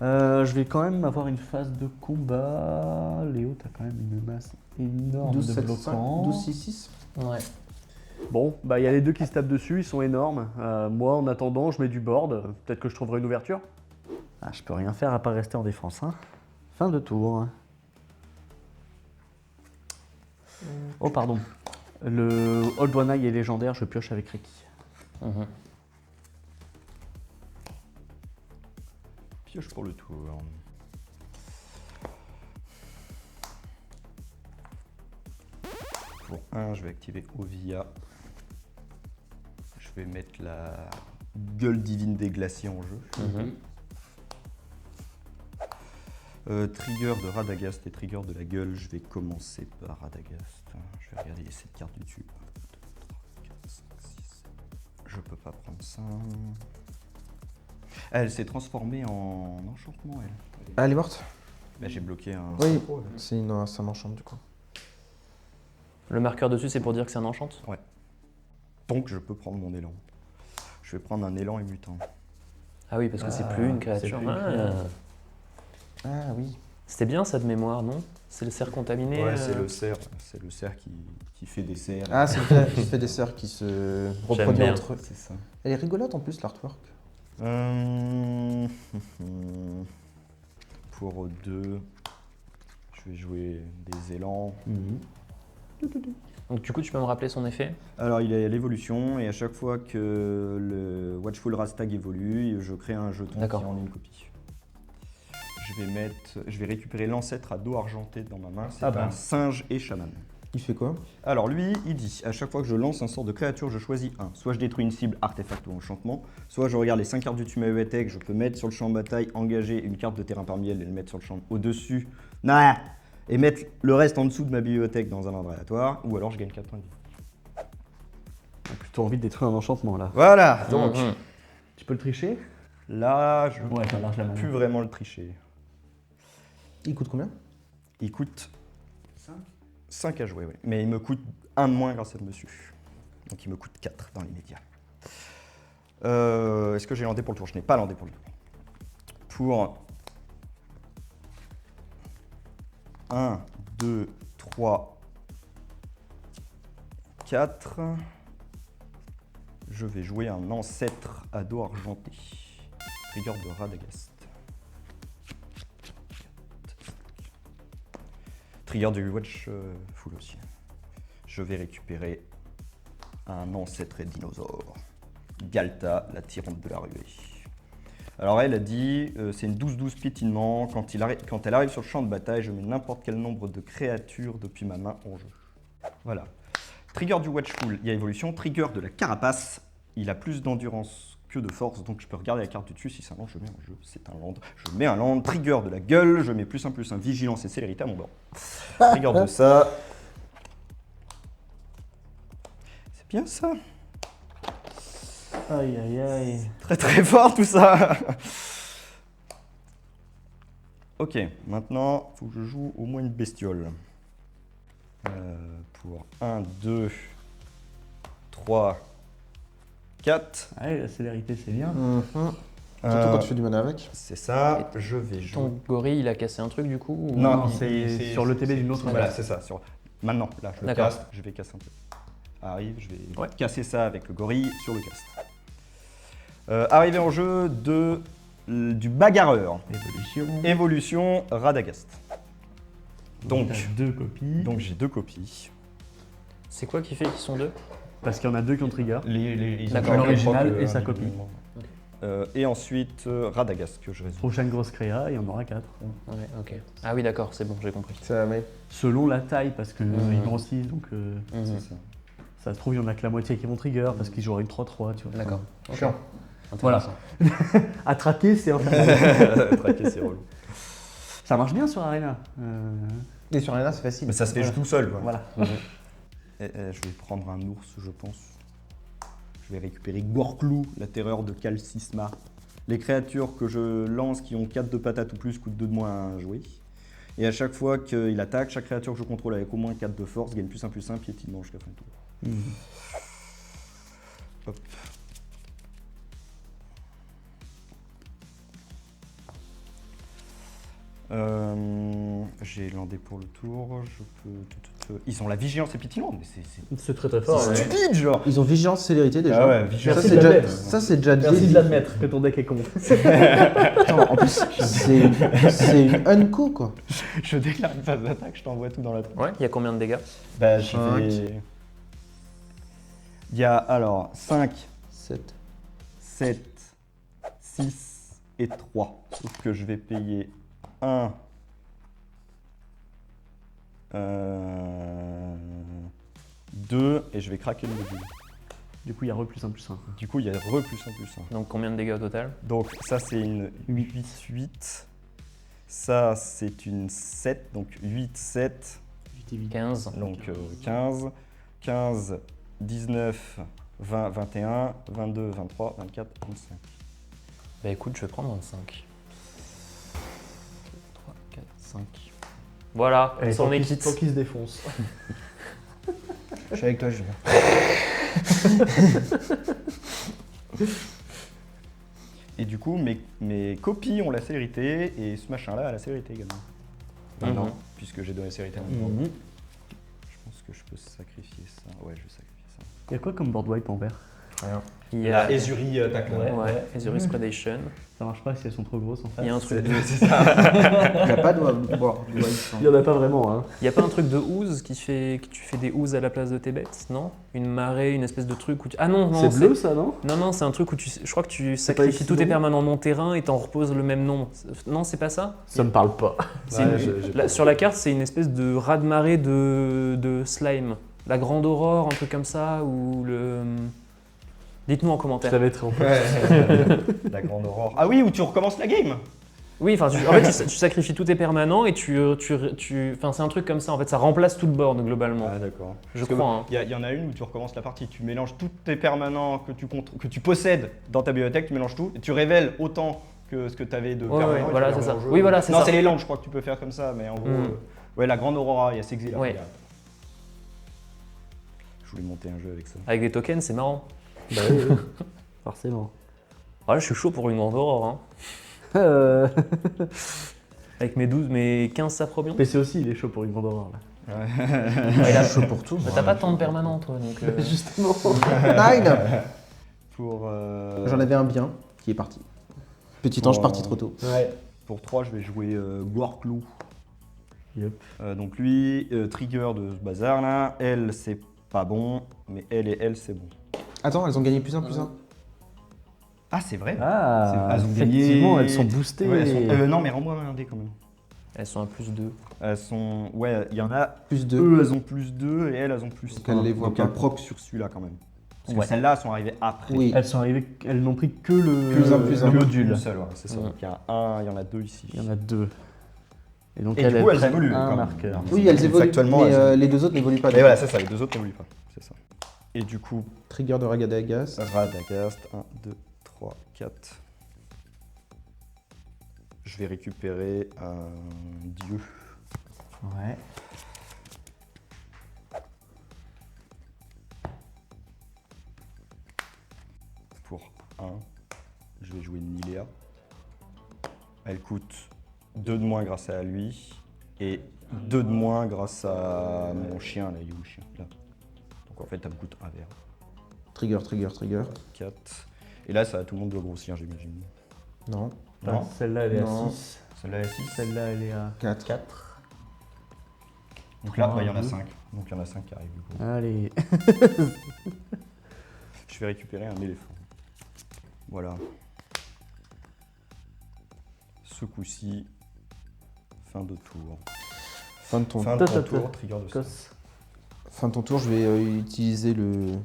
Speaker 4: Je vais quand même avoir une phase de combat. Léo, t'as quand même une masse énorme
Speaker 2: 12,
Speaker 4: de
Speaker 2: 7,
Speaker 4: bloquants.
Speaker 2: 12, 6, 6.
Speaker 1: Ouais.
Speaker 4: Bon, bah il y a les deux qui se tapent dessus, ils sont énormes. Moi, en attendant, je mets du board. Peut-être que je trouverai une ouverture. Ah, je peux rien faire à part rester en défense. Hein. Fin de tour. Oh, pardon. Le Old One Eye est légendaire, je pioche avec Reiki.
Speaker 1: Mhm.
Speaker 3: Pioche pour le tour. Pour 1, je vais activer Ovia. Je vais mettre la gueule divine des glaciers en jeu.
Speaker 1: Mhm.
Speaker 3: Trigger de Radagast et trigger de la gueule. Je vais commencer par Radagast. Je vais regarder cette carte du dessus. 1, 2, 3, 4, 5, 6. Je peux pas prendre ça. Elle s'est transformée en enchantement, elle.
Speaker 2: Ah, elle est morte?
Speaker 3: Bah, j'ai bloqué un.
Speaker 2: Oui, c'est ça m'enchante du coup.
Speaker 1: Le marqueur dessus, c'est pour dire que c'est un enchant.
Speaker 3: Donc je peux prendre mon élan. Je vais prendre un élan et mutant.
Speaker 1: Ah oui, parce que c'est plus une créature.
Speaker 4: c'est plus une
Speaker 1: Ah.
Speaker 4: créature.
Speaker 2: Ah oui.
Speaker 1: C'était bien ça de mémoire, non? C'est le cerf contaminé.
Speaker 3: C'est le cerf. C'est le cerf qui fait des cerfs.
Speaker 2: Ah, c'est le qui fait des sœurs qui se reproduisent
Speaker 1: bien.
Speaker 2: entre eux.
Speaker 3: C'est ça.
Speaker 2: Elle est rigolote en plus, l'artwork.
Speaker 3: Pour 2, je vais jouer des élans.
Speaker 4: Mhm.
Speaker 1: Donc du coup, tu peux me rappeler son effet?
Speaker 3: Alors il a l'évolution et à chaque fois que le Watchful Rastag évolue, je crée un jeton qui
Speaker 1: D'accord.
Speaker 3: en est une copie. Je vais récupérer l'ancêtre à dos argenté dans ma main. C'est
Speaker 4: Ah bah.
Speaker 3: un singe et chaman.
Speaker 2: Il fait quoi?
Speaker 3: Alors lui, il dit, à chaque fois que je lance un sort de créature, je choisis un. Soit je détruis une cible, artefact ou enchantement, soit je regarde les 5 cartes du Tumahuetek que je peux mettre sur le champ de bataille, engager une carte de terrain parmi elles et le mettre sur le champ au-dessus, et mettre le reste en dessous de ma bibliothèque dans un ordre aléatoire, ou alors je gagne 4 points de vie.
Speaker 4: J'ai plutôt envie de détruire un enchantement là.
Speaker 3: Voilà, donc
Speaker 1: Mhm.
Speaker 4: Tu peux le tricher?
Speaker 3: là, je
Speaker 4: Ouais, ça marche la
Speaker 3: peux
Speaker 4: main.
Speaker 3: plus vraiment le tricher.
Speaker 2: Il coûte combien?
Speaker 3: Il coûte 5 à jouer, oui. Mais il me coûte 1 de moins grâce à monsieur. Donc il me coûte 4 dans l'immédiat. Est-ce que j'ai landé pour le tour? Je n'ai pas landé pour le tour. Pour 1, 2, 3, 4, je vais jouer un ancêtre à dos argenté. Trigger de Radagast. Trigger du Watch Full aussi. Je vais récupérer un ancêtre et dinosaure. Galta, la tyrante de la ruée. Alors elle a dit, c'est une 12-12 piétinement. Quand elle arrive sur le champ de bataille, je mets n'importe quel nombre de créatures depuis ma main en jeu. Voilà. Trigger du Watchful, il y a évolution. Trigger de la carapace, il a plus d'endurance que de force, donc je peux regarder la carte du dessus. Si c'est un land, je mets en jeu. C'est un land, je mets un land. Trigger de la gueule, je mets +1/+1 vigilance et célérité à mon bord. Trigger de ça. C'est bien ça.
Speaker 4: Aïe aïe aïe.
Speaker 3: Très très fort tout ça. Ok, maintenant, il faut que je joue au moins une bestiole. Pour 1, 2, 3, 4.
Speaker 4: Ouais, la célérité, c'est bien.
Speaker 2: Surtout quand tu fais du mana avec.
Speaker 3: C'est ça, je vais jouer.
Speaker 1: Ton gorille, il a cassé un truc du coup ou-
Speaker 3: Non,
Speaker 4: Non, c'est sur le TB d'une autre
Speaker 3: Voilà,
Speaker 4: race.
Speaker 3: c'est ça. Maintenant, là, je le
Speaker 1: D'accord.
Speaker 3: caste, je vais casser un peu. Arrive, je vais
Speaker 1: Ouais.
Speaker 3: casser ça avec le gorille sur le cast. Arrivé en jeu du bagarreur.
Speaker 4: Évolution.
Speaker 3: Évolution Radagast. Donc,
Speaker 4: T'as 2 copies.
Speaker 3: donc j'ai 2 copies.
Speaker 1: C'est quoi qui fait qu'ils sont deux?
Speaker 4: Parce qu'il y en a 2 qui ont trigger.
Speaker 3: Ils ont
Speaker 1: D'accord.
Speaker 3: chacun
Speaker 4: L'original
Speaker 3: propre,
Speaker 4: et sa
Speaker 3: individuellement. Et ensuite, Radagast que je résume.
Speaker 4: Prochaine grosse créa, il y en aura 4.
Speaker 1: Ouais, ok. Ah oui, d'accord, c'est bon, j'ai compris.
Speaker 2: Ça, mais...
Speaker 4: Selon la taille, parce qu'ils
Speaker 1: Mhm.
Speaker 4: grossissent, donc
Speaker 1: Mhm.
Speaker 3: C'est ça.
Speaker 4: ça se trouve, il y en a que la moitié qui vont trigger, parce qu'ils joueraient une 3-3, tu vois.
Speaker 1: D'accord.
Speaker 2: Chiant.
Speaker 4: Voilà. À traquer, c'est infernal.
Speaker 3: Traquer, c'est relou.
Speaker 4: Ça marche bien sur Arena.
Speaker 2: Et sur Arena, c'est facile.
Speaker 3: Mais ça se fait
Speaker 4: Voilà.
Speaker 3: tout seul, quoi.
Speaker 4: Voilà.
Speaker 3: Et je vais prendre un ours, je pense. Je vais récupérer Gorklou, la terreur de Kalsisma. Les créatures que je lance qui ont 4 de patate ou plus coûtent 2 de moins à jouer. Et à chaque fois qu'il attaque, chaque créature que je contrôle avec au moins 4 de force gagne +1/+1 piétinement jusqu'à fin de tour. Hop. J'ai landé pour le tour, je peux... Ils ont la vigilance et pétillement, mais
Speaker 4: C'est très très fort.
Speaker 3: c'est
Speaker 4: ouais.
Speaker 3: stupide, genre.
Speaker 2: Ils ont vigilance, célérité déjà.
Speaker 3: Ah ouais, vigilance.
Speaker 2: Ça,
Speaker 4: Merci
Speaker 2: c'est
Speaker 4: de
Speaker 2: déjà,
Speaker 4: l'admettre.
Speaker 2: ça, c'est déjà
Speaker 4: Merci
Speaker 2: bien.
Speaker 4: de l'admettre que ton deck est con.
Speaker 2: Attends, en plus, c'est une unco, quoi.
Speaker 3: Je déclare une phase d'attaque, je t'envoie tout dans la tête.
Speaker 1: Ouais, il y a combien de dégâts?
Speaker 3: Bah,
Speaker 2: Cinq.
Speaker 3: Il y a alors 5,
Speaker 2: 7.
Speaker 3: 7, 6 et 3. Sauf que je vais payer 1, 2 et je vais craquer le module.
Speaker 4: Du coup, il y a re+1/+1.
Speaker 3: Du coup, il y a re+1/+1.
Speaker 1: Donc combien de dégâts au total?
Speaker 3: Donc ça, c'est une 8. Ça, c'est une 7. Donc 8, 7.
Speaker 1: 15.
Speaker 3: Donc 15. 15, 19, 20, 21, 22, 23, 24, 25.
Speaker 1: Bah écoute, je vais prendre 25. 3, 4, 5. Voilà,
Speaker 4: Et
Speaker 1: on est quitte.
Speaker 4: Tant qu'il se défonce.
Speaker 2: Je suis avec toi, Julien.
Speaker 3: Et du coup, mes copies ont la célérité et ce machin-là a la célérité également. Maintenant,
Speaker 1: Mhm.
Speaker 3: puisque j'ai donné célérité à mon board. Je pense que je peux sacrifier ça. Ouais, je vais sacrifier ça.
Speaker 4: Il y a quoi comme board wipe en vert?
Speaker 2: Rien.
Speaker 1: Il y a
Speaker 3: Ezuri Tackle.
Speaker 1: ouais, Ezuri's Predation.
Speaker 4: Ça marche pas si elles sont trop grosses en fait.
Speaker 1: Il y a un truc de...
Speaker 2: Il n'y a pas de board du wild sans.
Speaker 4: Il y en a pas vraiment, hein.
Speaker 1: Il y a pas un truc de ooze qui fait que tu fais des oozes à la place de tes bêtes, non? Une marée, une espèce de truc où tu... Ah non, non,
Speaker 4: C'est bleu ça, non?
Speaker 1: Non, c'est un truc où je crois que tu
Speaker 4: pas
Speaker 1: sacrifies
Speaker 4: ici,
Speaker 1: tous tes
Speaker 4: non
Speaker 1: permanents non terrain et t'en reposes le même nombre. Non, c'est pas ça?
Speaker 4: Ça me parle pas.
Speaker 1: C'est sur la carte, c'est une espèce de raz-de-marée de slime. La grande aurore, un truc comme ça, ou le... Dites-nous en commentaire.
Speaker 4: Ça va être en fait.
Speaker 3: La grande aurore. Ah oui, où tu recommences la game.
Speaker 1: Oui, enfin, en fait, tu sacrifies tous tes permanents et enfin, c'est un truc comme ça. En fait, ça remplace tout le board globalement.
Speaker 3: Ah d'accord.
Speaker 1: Je crois. Hein.
Speaker 3: Il y en a une où tu recommences la partie. Tu mélanges tous tes permanents que tu possèdes dans ta bibliothèque, tu mélanges tout et tu révèles autant que ce que tu avais de
Speaker 1: Ouais,
Speaker 3: permanents.
Speaker 1: ouais,
Speaker 3: et tu
Speaker 1: voilà,
Speaker 3: les
Speaker 1: c'est
Speaker 3: remets
Speaker 1: ça.
Speaker 3: en jeu.
Speaker 1: Oui, voilà, c'est
Speaker 3: Non,
Speaker 1: ça.
Speaker 3: c'est les landes, je crois que tu peux faire comme ça, mais en gros, ouais, la grande aurora, il y a Sexy là.
Speaker 1: Ouais.
Speaker 3: regarde. Je voulais monter un jeu avec ça.
Speaker 1: Avec des tokens, c'est marrant.
Speaker 4: Bah oui, oui. Forcément.
Speaker 1: Ouais, je suis chaud pour une grande aurore. Hein. Avec mes 15 saprobions.
Speaker 4: PC aussi, il est chaud pour une grande aurore là.
Speaker 2: Il a chaud pour tout.
Speaker 1: Bah, t'as pas tant de permanents, toi, donc.
Speaker 4: Justement.
Speaker 2: 9.
Speaker 3: Pour,
Speaker 2: J'en avais un bien qui est parti. Petit ange parti trop tôt.
Speaker 4: Ouais.
Speaker 3: pour 3, je vais jouer Gorklou.
Speaker 4: Yep.
Speaker 3: Donc lui, trigger de ce bazar là. Elle, c'est pas bon, mais elle et elle, c'est bon.
Speaker 2: Attends, elles ont gagné plus 1, plus 1.
Speaker 3: Ah, c'est vrai.
Speaker 4: Ah,
Speaker 3: Elles ont gagné.
Speaker 4: effectivement, elles sont boostées.
Speaker 3: Ouais, non, mais rends-moi un dé quand même.
Speaker 1: Elles sont à plus 2.
Speaker 3: Elles sont. Ouais, il y en a.
Speaker 2: Plus 2.
Speaker 3: Eux, elles ont plus 2 et elles ont plus
Speaker 2: Donc
Speaker 3: 1.
Speaker 2: elles les voient
Speaker 3: Donc
Speaker 2: pas.
Speaker 3: elles proc sur celui-là quand même. Parce
Speaker 1: Ouais.
Speaker 3: que celles-là sont arrivées après.
Speaker 2: Oui.
Speaker 4: Elles sont arrivées, elles n'ont pris que le,
Speaker 2: Plus un, plus un.
Speaker 4: le module.
Speaker 3: Une seule, ouais, c'est ça.
Speaker 1: Ouais.
Speaker 3: Donc il y a un, il y en a deux ici.
Speaker 4: Il y en a deux. Et donc
Speaker 3: Et du coup, elles
Speaker 4: prennent
Speaker 3: évoluent,
Speaker 4: un
Speaker 3: quand même.
Speaker 4: marqueur.
Speaker 2: Oui, elles évoluent.
Speaker 3: Factuellement,
Speaker 2: Mais
Speaker 3: elles-
Speaker 2: les deux autres n'évoluent pas.
Speaker 3: Et voilà, c'est ça, les deux autres n'évoluent pas. C'est ça. Et du coup,
Speaker 2: Trigger de Ragadagas.
Speaker 3: Radagast, 1, 2, 3, 4. Je vais récupérer un dieu.
Speaker 4: Ouais.
Speaker 3: 1. Je vais jouer Nilea. Elle coûte 2 de moins grâce à lui. Et 2 de moins grâce à mon chien. Là, il est où le chien? Là. Donc en fait, ça me coûte 1 vert.
Speaker 2: Trigger.
Speaker 3: 4. Et là, ça, tout le monde doit grossir, j'imagine.
Speaker 2: Non.
Speaker 3: Non.
Speaker 4: Celle-là, elle est
Speaker 2: Non.
Speaker 4: à 6.
Speaker 3: Celle-là est 6.
Speaker 4: Celle-là, elle est à
Speaker 2: 4.
Speaker 4: 4.
Speaker 3: Donc là, il y en a
Speaker 4: deux.
Speaker 3: 5. Donc il y en a 5 qui arrivent du coup.
Speaker 4: Allez.
Speaker 3: Je vais récupérer un éléphant. Voilà. Ce coup-ci, fin de tour.
Speaker 2: Fin de ton
Speaker 3: Fin de ton tour, trigger de ça.
Speaker 4: Cos.
Speaker 2: Fin de ton tour, je vais utiliser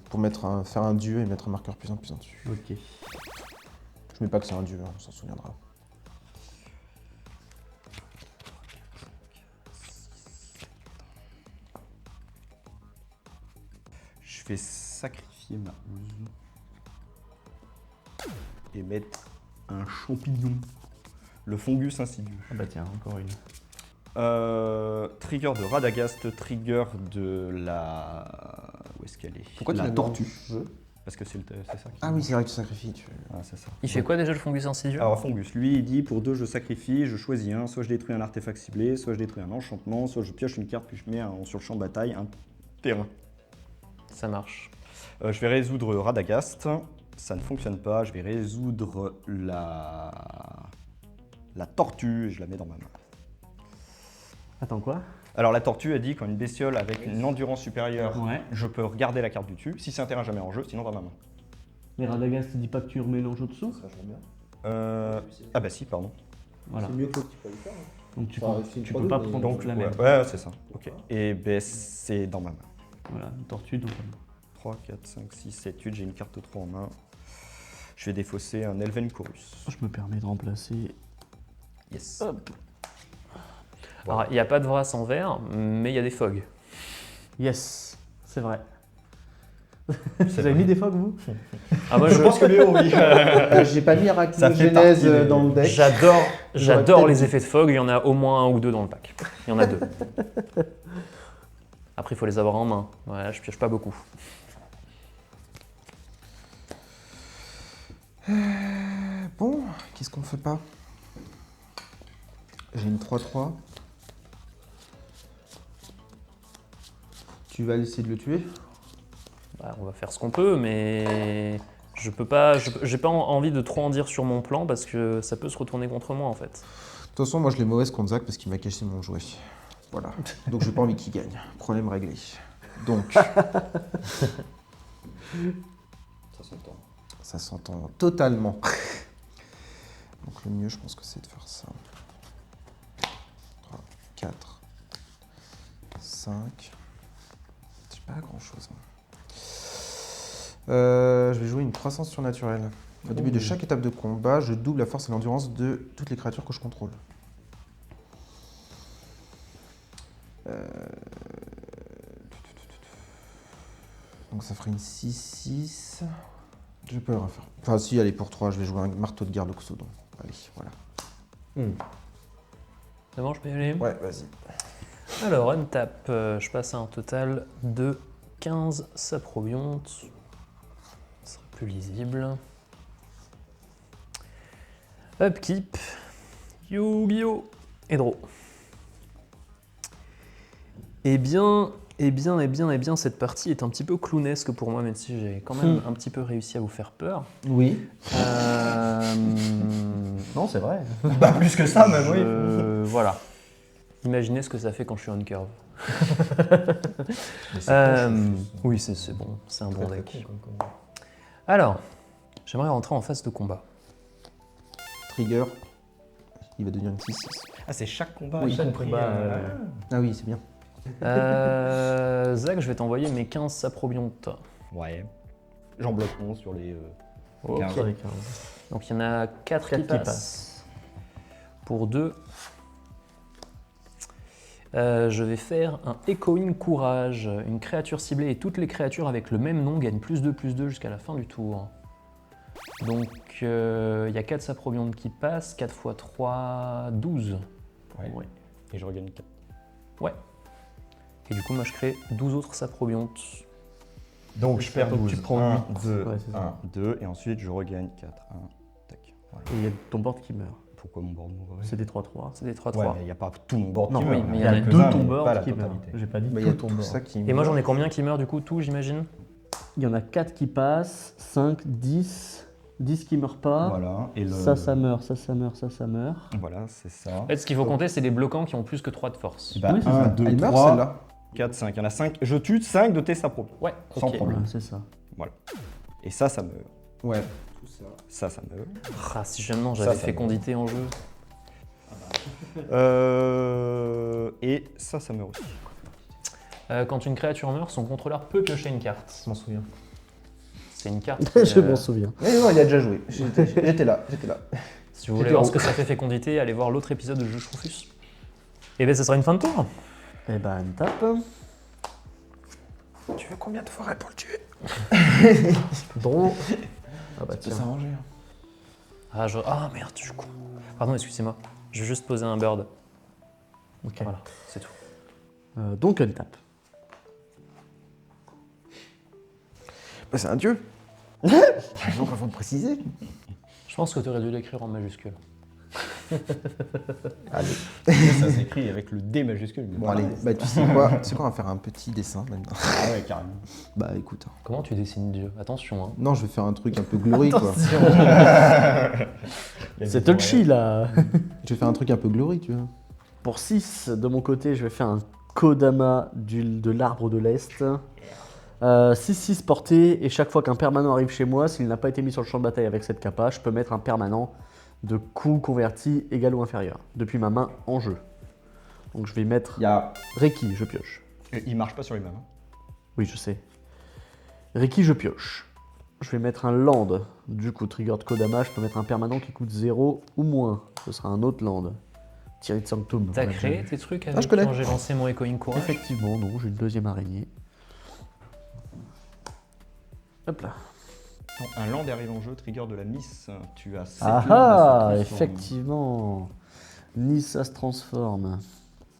Speaker 2: pour faire un dieu et mettre un marqueur plus 1 dessus.
Speaker 4: Ok.
Speaker 2: Je mets pas que c'est un dieu, hein, on s'en souviendra.
Speaker 3: Je vais sacrifier ma housse et mettre un champignon. Le fungus insidieux.
Speaker 4: Ah bah tiens, encore une.
Speaker 3: Trigger de Radagast, trigger de la... Où est-ce qu'elle est?
Speaker 2: Pourquoi tu
Speaker 3: la
Speaker 2: l'as
Speaker 3: tortue.
Speaker 2: dans le jeu?
Speaker 3: Parce que c'est ça qui...
Speaker 2: Ah oui, c'est vrai que tu sacrifies.
Speaker 3: Ah, c'est ça.
Speaker 1: Il fait quoi déjà le fungus insidieux?
Speaker 3: Alors fungus, lui il dit pour 2 je sacrifie, je choisis un, soit je détruis un artefact ciblé, soit je détruis un enchantement, soit je pioche une carte puis je mets sur le champ de bataille un terrain.
Speaker 1: Ça marche.
Speaker 3: Je vais résoudre Radagast, ça ne fonctionne pas, je vais résoudre la tortue et je la mets dans ma main.
Speaker 4: Attends, quoi?
Speaker 3: Alors la tortue a dit quand une bestiole avec une endurance supérieure,
Speaker 4: Ouais.
Speaker 3: je peux regarder la carte du dessus, si c'est un terrain jamais en jeu, sinon dans ma main.
Speaker 4: Mais Radagast, il dit pas que tu remélanges au-dessous?
Speaker 3: Ah bah si, pardon.
Speaker 4: Voilà.
Speaker 2: mieux que l'autre qui peut le faire.
Speaker 4: Donc tu,
Speaker 2: Enfin,
Speaker 4: peux,
Speaker 2: c'est une
Speaker 4: tu
Speaker 2: trois
Speaker 4: peux pas
Speaker 2: doubles,
Speaker 4: prendre
Speaker 2: mais-
Speaker 4: donc la
Speaker 3: Ouais,
Speaker 4: même.
Speaker 3: ouais, c'est ça. Ok. Et ben c'est dans ma main.
Speaker 4: Voilà, une tortue, donc
Speaker 3: 3, 4, 5, 6, 7, 8, j'ai une carte 3 en main. Je vais défausser un Elven Chorus.
Speaker 4: je me permets de remplacer.
Speaker 3: Yes.
Speaker 4: Hop.
Speaker 1: Alors, il n'y a pas de Vras en vert, mais il y a des fogs.
Speaker 4: Yes, c'est vrai. Vous avez mis des fogs, vous?
Speaker 1: Ah, moi,
Speaker 3: Je pense que Léo, oui.
Speaker 2: J'ai pas mis
Speaker 3: Ça fait
Speaker 2: Arachnogenèse
Speaker 3: partie des-
Speaker 2: dans le deck.
Speaker 1: J'adore
Speaker 2: peut-être
Speaker 1: les
Speaker 2: dit.
Speaker 1: effets de fog, il y en a au moins 1 ou 2 dans le pack. Il y en a 2. Après, il faut les avoir en main. Ouais, je pioche pas beaucoup.
Speaker 2: Bon, qu'est-ce qu'on fait pas? J'ai une 3-3. Tu vas essayer de le tuer?
Speaker 1: Bah, on va faire ce qu'on peut, mais je peux pas. J'ai pas envie de trop en dire sur mon plan parce que ça peut se retourner contre moi en fait.
Speaker 2: De toute façon, moi je l'ai mauvaise contre Zach parce qu'il m'a caché mon jouet. Voilà. Donc j'ai pas envie qu'il gagne. Problème réglé. Donc.
Speaker 3: Ça s'entend.
Speaker 2: Ça s'entend totalement. Donc le mieux, je pense que c'est de faire ça. 3, 4, 5. J'ai pas grand chose. Je vais jouer une croissance surnaturelle. Au début de chaque étape de combat, je double la force et l'endurance de toutes les créatures que je contrôle. Donc ça ferait une 6-6. Je peux rien faire. Enfin si, allez, pour 3, je vais jouer un marteau de garde au Xodon. Allez, voilà.
Speaker 1: C'est bon, je peux y aller?
Speaker 2: Ouais, vas-y.
Speaker 1: Alors, untap, je passe à un total de 15 saprobiontes. Ce sera plus lisible. Upkeep, Yu-Gi-Oh! Et draw. Eh bien, cette partie est un petit peu clownesque pour moi, même si j'ai quand même un petit peu réussi à vous faire peur.
Speaker 2: Oui.
Speaker 4: Non, c'est vrai.
Speaker 3: Bah plus que ça même, oui.
Speaker 1: Voilà. Imaginez ce que ça fait quand je suis on curve. Oui, c'est bon, c'est un bon deck. Alors, j'aimerais rentrer en phase de combat.
Speaker 2: Trigger. Il va devenir une 6-6.
Speaker 3: Ah c'est chaque combat,
Speaker 2: Oui,
Speaker 3: y
Speaker 2: chaque
Speaker 3: compris,
Speaker 4: combat,
Speaker 2: Ah oui, c'est bien.
Speaker 1: Zach, je vais t'envoyer mes 15 saprobiontes.
Speaker 3: Ouais. J'en bloque 11 sur les...
Speaker 4: Ok.
Speaker 3: 15.
Speaker 1: Donc il y en a 4 qui passent. Pour 2. Je vais faire un Echoing Courage. Une créature ciblée et toutes les créatures avec le même nom gagnent +2/+2 jusqu'à la fin du tour. Donc il y a 4 saprobiontes qui passent. 4 x 3, 12.
Speaker 3: Ouais.
Speaker 1: Ouais.
Speaker 3: Et je regagne 4.
Speaker 1: Ouais. Et du coup, moi je crée 12 autres saprobiontes.
Speaker 3: Donc je perds
Speaker 4: Donc
Speaker 3: 12.
Speaker 4: tu prends
Speaker 3: 1,
Speaker 4: 8.
Speaker 3: 2,
Speaker 4: Ouais, c'est ça.
Speaker 3: 1, 2, et ensuite je regagne 4. 1, tac. Voilà.
Speaker 4: Et il y a ton board qui meurt.
Speaker 3: Pourquoi mon board mourrait?
Speaker 4: C'est des 3-3.
Speaker 1: C'est des 3-3.
Speaker 3: Ouais, mais il n'y a pas tout mon board
Speaker 4: Non,
Speaker 3: qui
Speaker 4: oui,
Speaker 3: meurt.
Speaker 1: mais
Speaker 4: Il y a
Speaker 3: quelques-uns,
Speaker 4: deux ton
Speaker 3: mais
Speaker 4: board
Speaker 3: pas la
Speaker 4: qui meurent.
Speaker 3: totalité.
Speaker 4: J'ai pas dit
Speaker 2: Bah, il y a
Speaker 4: tout ton
Speaker 2: tout
Speaker 4: board.
Speaker 2: ça qui
Speaker 1: Et moi, j'en ai combien qui meurent du coup, tout, j'imagine?
Speaker 4: Il y en a 4 qui passent, 5, 10. 10 qui meurent pas.
Speaker 3: Voilà. Et le...
Speaker 4: Ça meurt, ça meurt, ça meurt.
Speaker 3: Voilà, c'est ça.
Speaker 1: En fait, ce qu'il faut compter, c'est les bloquants qui ont plus que 3 de force.
Speaker 3: Bah,
Speaker 4: Oui, c'est
Speaker 3: 1,
Speaker 4: ça.
Speaker 3: 2,
Speaker 2: Elle meurt
Speaker 3: 3,
Speaker 2: celle-là.
Speaker 3: 4, 5. Il y en a 5. Je tue 5 de tes saprobions.
Speaker 1: Ouais,
Speaker 3: Sans
Speaker 1: ok.
Speaker 3: problème.
Speaker 4: Ouais, c'est ça.
Speaker 3: Et ça meurt.
Speaker 2: Ouais.
Speaker 3: Ça meurt.
Speaker 1: Ah, si jamais j'avais
Speaker 3: Ça
Speaker 1: fécondité en jeu.
Speaker 3: Et ça meurt aussi.
Speaker 1: Quand une créature meurt, son contrôleur peut piocher une carte.
Speaker 2: Je m'en souviens.
Speaker 1: C'est une carte.
Speaker 4: Je m'en souviens.
Speaker 2: Mais non, il a déjà joué. J'étais là.
Speaker 1: Si vous voulez voir ce que ça fait fécondité, allez voir l'autre épisode de Jeu Rufus. Et bien, ça sera une fin de tour.
Speaker 4: Et ben, une tape.
Speaker 2: Tu veux combien de forêts pour le tuer?
Speaker 4: Draw. Ah bah
Speaker 2: Ça peut
Speaker 4: tiens.
Speaker 2: s'arranger.
Speaker 1: Ah merde, je suis con. Pardon, excusez-moi. Je vais juste poser un bird.
Speaker 4: Ok.
Speaker 1: Voilà, c'est tout.
Speaker 4: Donc une tape.
Speaker 2: Bah, c'est un dieu. Donc il faut le préciser.
Speaker 1: Je pense que tu aurais dû l'écrire en majuscule.
Speaker 2: Allez.
Speaker 3: Ça s'écrit avec le D majuscule.
Speaker 2: Bon allez, bah tu sais quoi, on va faire un petit dessin maintenant.
Speaker 3: Ah ouais, carrément.
Speaker 2: Bah écoute.
Speaker 1: Comment tu dessines Dieu? Attention, hein.
Speaker 2: Non, je vais faire un truc un peu glory quoi.
Speaker 4: C'est touchy là.
Speaker 2: Je vais faire un truc un peu glory, tu vois.
Speaker 4: Pour 6, de mon côté, je vais faire un Kodama de l'arbre de l'Est. 6-6 portée, et chaque fois qu'un permanent arrive chez moi, s'il n'a pas été mis sur le champ de bataille avec cette capa, je peux mettre un permanent de coût converti égal ou inférieur, depuis ma main en jeu. Donc je vais mettre
Speaker 2: Il y a
Speaker 4: Reiki, je pioche.
Speaker 3: Et il marche pas sur les mêmes.
Speaker 4: Oui, je sais. Reiki, je pioche. Je vais mettre un land. Du coup, trigger de Kodama, je peux mettre un permanent qui coûte 0 ou moins. Ce sera un autre land. Thierry de Sanctum.
Speaker 1: T'as
Speaker 4: Voilà,
Speaker 1: créé tes trucs
Speaker 2: je
Speaker 1: avec
Speaker 2: connais.
Speaker 1: quand j'ai lancé mon Echoing Courage?
Speaker 4: Effectivement, non, j'ai une deuxième araignée. Hop là.
Speaker 3: Non, un land arrive en jeu, trigger de la Miss. Tu as 7
Speaker 4: Ah ah, effectivement. Nissa se transforme.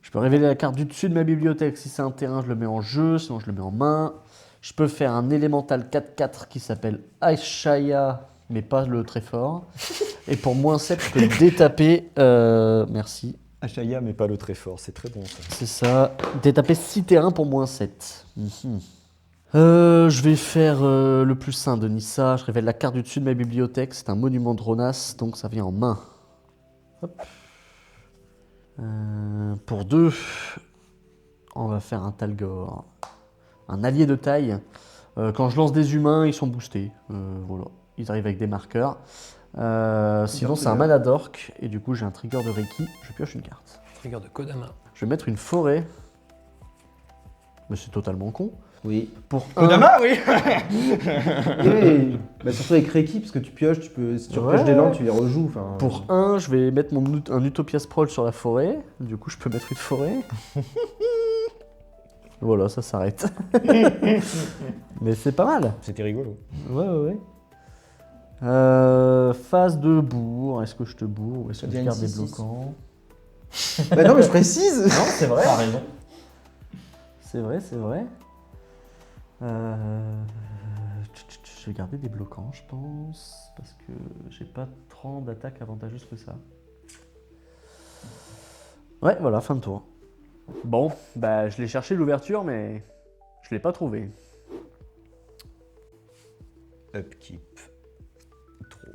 Speaker 4: Je peux révéler la carte du dessus de ma bibliothèque. Si c'est un terrain, je le mets en jeu, sinon je le mets en main. Je peux faire un élémental 4-4 qui s'appelle Aishaya, mais pas le très fort. Et pour moins 7, je peux détaper. Merci.
Speaker 3: Ashaya, mais pas le très fort, c'est très bon ça.
Speaker 4: C'est ça. Détaper 6 terrains pour moins 7. Je vais faire le plus sain de Nissa. Je révèle la carte du dessus de ma bibliothèque. C'est un monument de Ronas, donc ça vient en main. Hop. Pour 2, on va faire un Talgor. Un allié de taille. Quand je lance des humains, ils sont boostés. Voilà. Ils arrivent avec des marqueurs. Sinon, c'est un mana d'orc. Et du coup, j'ai un trigger de Reiki. Je pioche une carte.
Speaker 1: Trigger de Kodama.
Speaker 4: Je vais mettre une forêt. Mais c'est totalement con.
Speaker 2: Oui.
Speaker 4: Pour
Speaker 3: Kodama, oui.
Speaker 2: Oui. Bah surtout avec Reiki, parce que tu pioches, tu peux, si tu
Speaker 4: Ouais.
Speaker 2: repioches des landes, tu les rejoues. Enfin,
Speaker 4: Pour 1, je vais mettre un Utopia Sprawl sur la forêt. Du coup, je peux mettre une forêt. Voilà, ça s'arrête. Mais c'est pas mal.
Speaker 3: C'était rigolo.
Speaker 4: Ouais. Phase de bourre. Est-ce que je te bourre ou est-ce que je
Speaker 2: devient
Speaker 4: garde
Speaker 2: une
Speaker 4: des
Speaker 2: 6-6.
Speaker 4: bloquants?
Speaker 2: Bah non, mais je précise.
Speaker 4: Non, c'est vrai.
Speaker 1: T'as raison.
Speaker 4: C'est vrai. Je vais garder des bloquants, je pense, parce que j'ai pas tant d'attaques avantageuses que ça. Ouais, voilà, fin de tour. Bon, bah je l'ai cherché l'ouverture, mais je l'ai pas trouvé.
Speaker 3: Upkeep. Trop.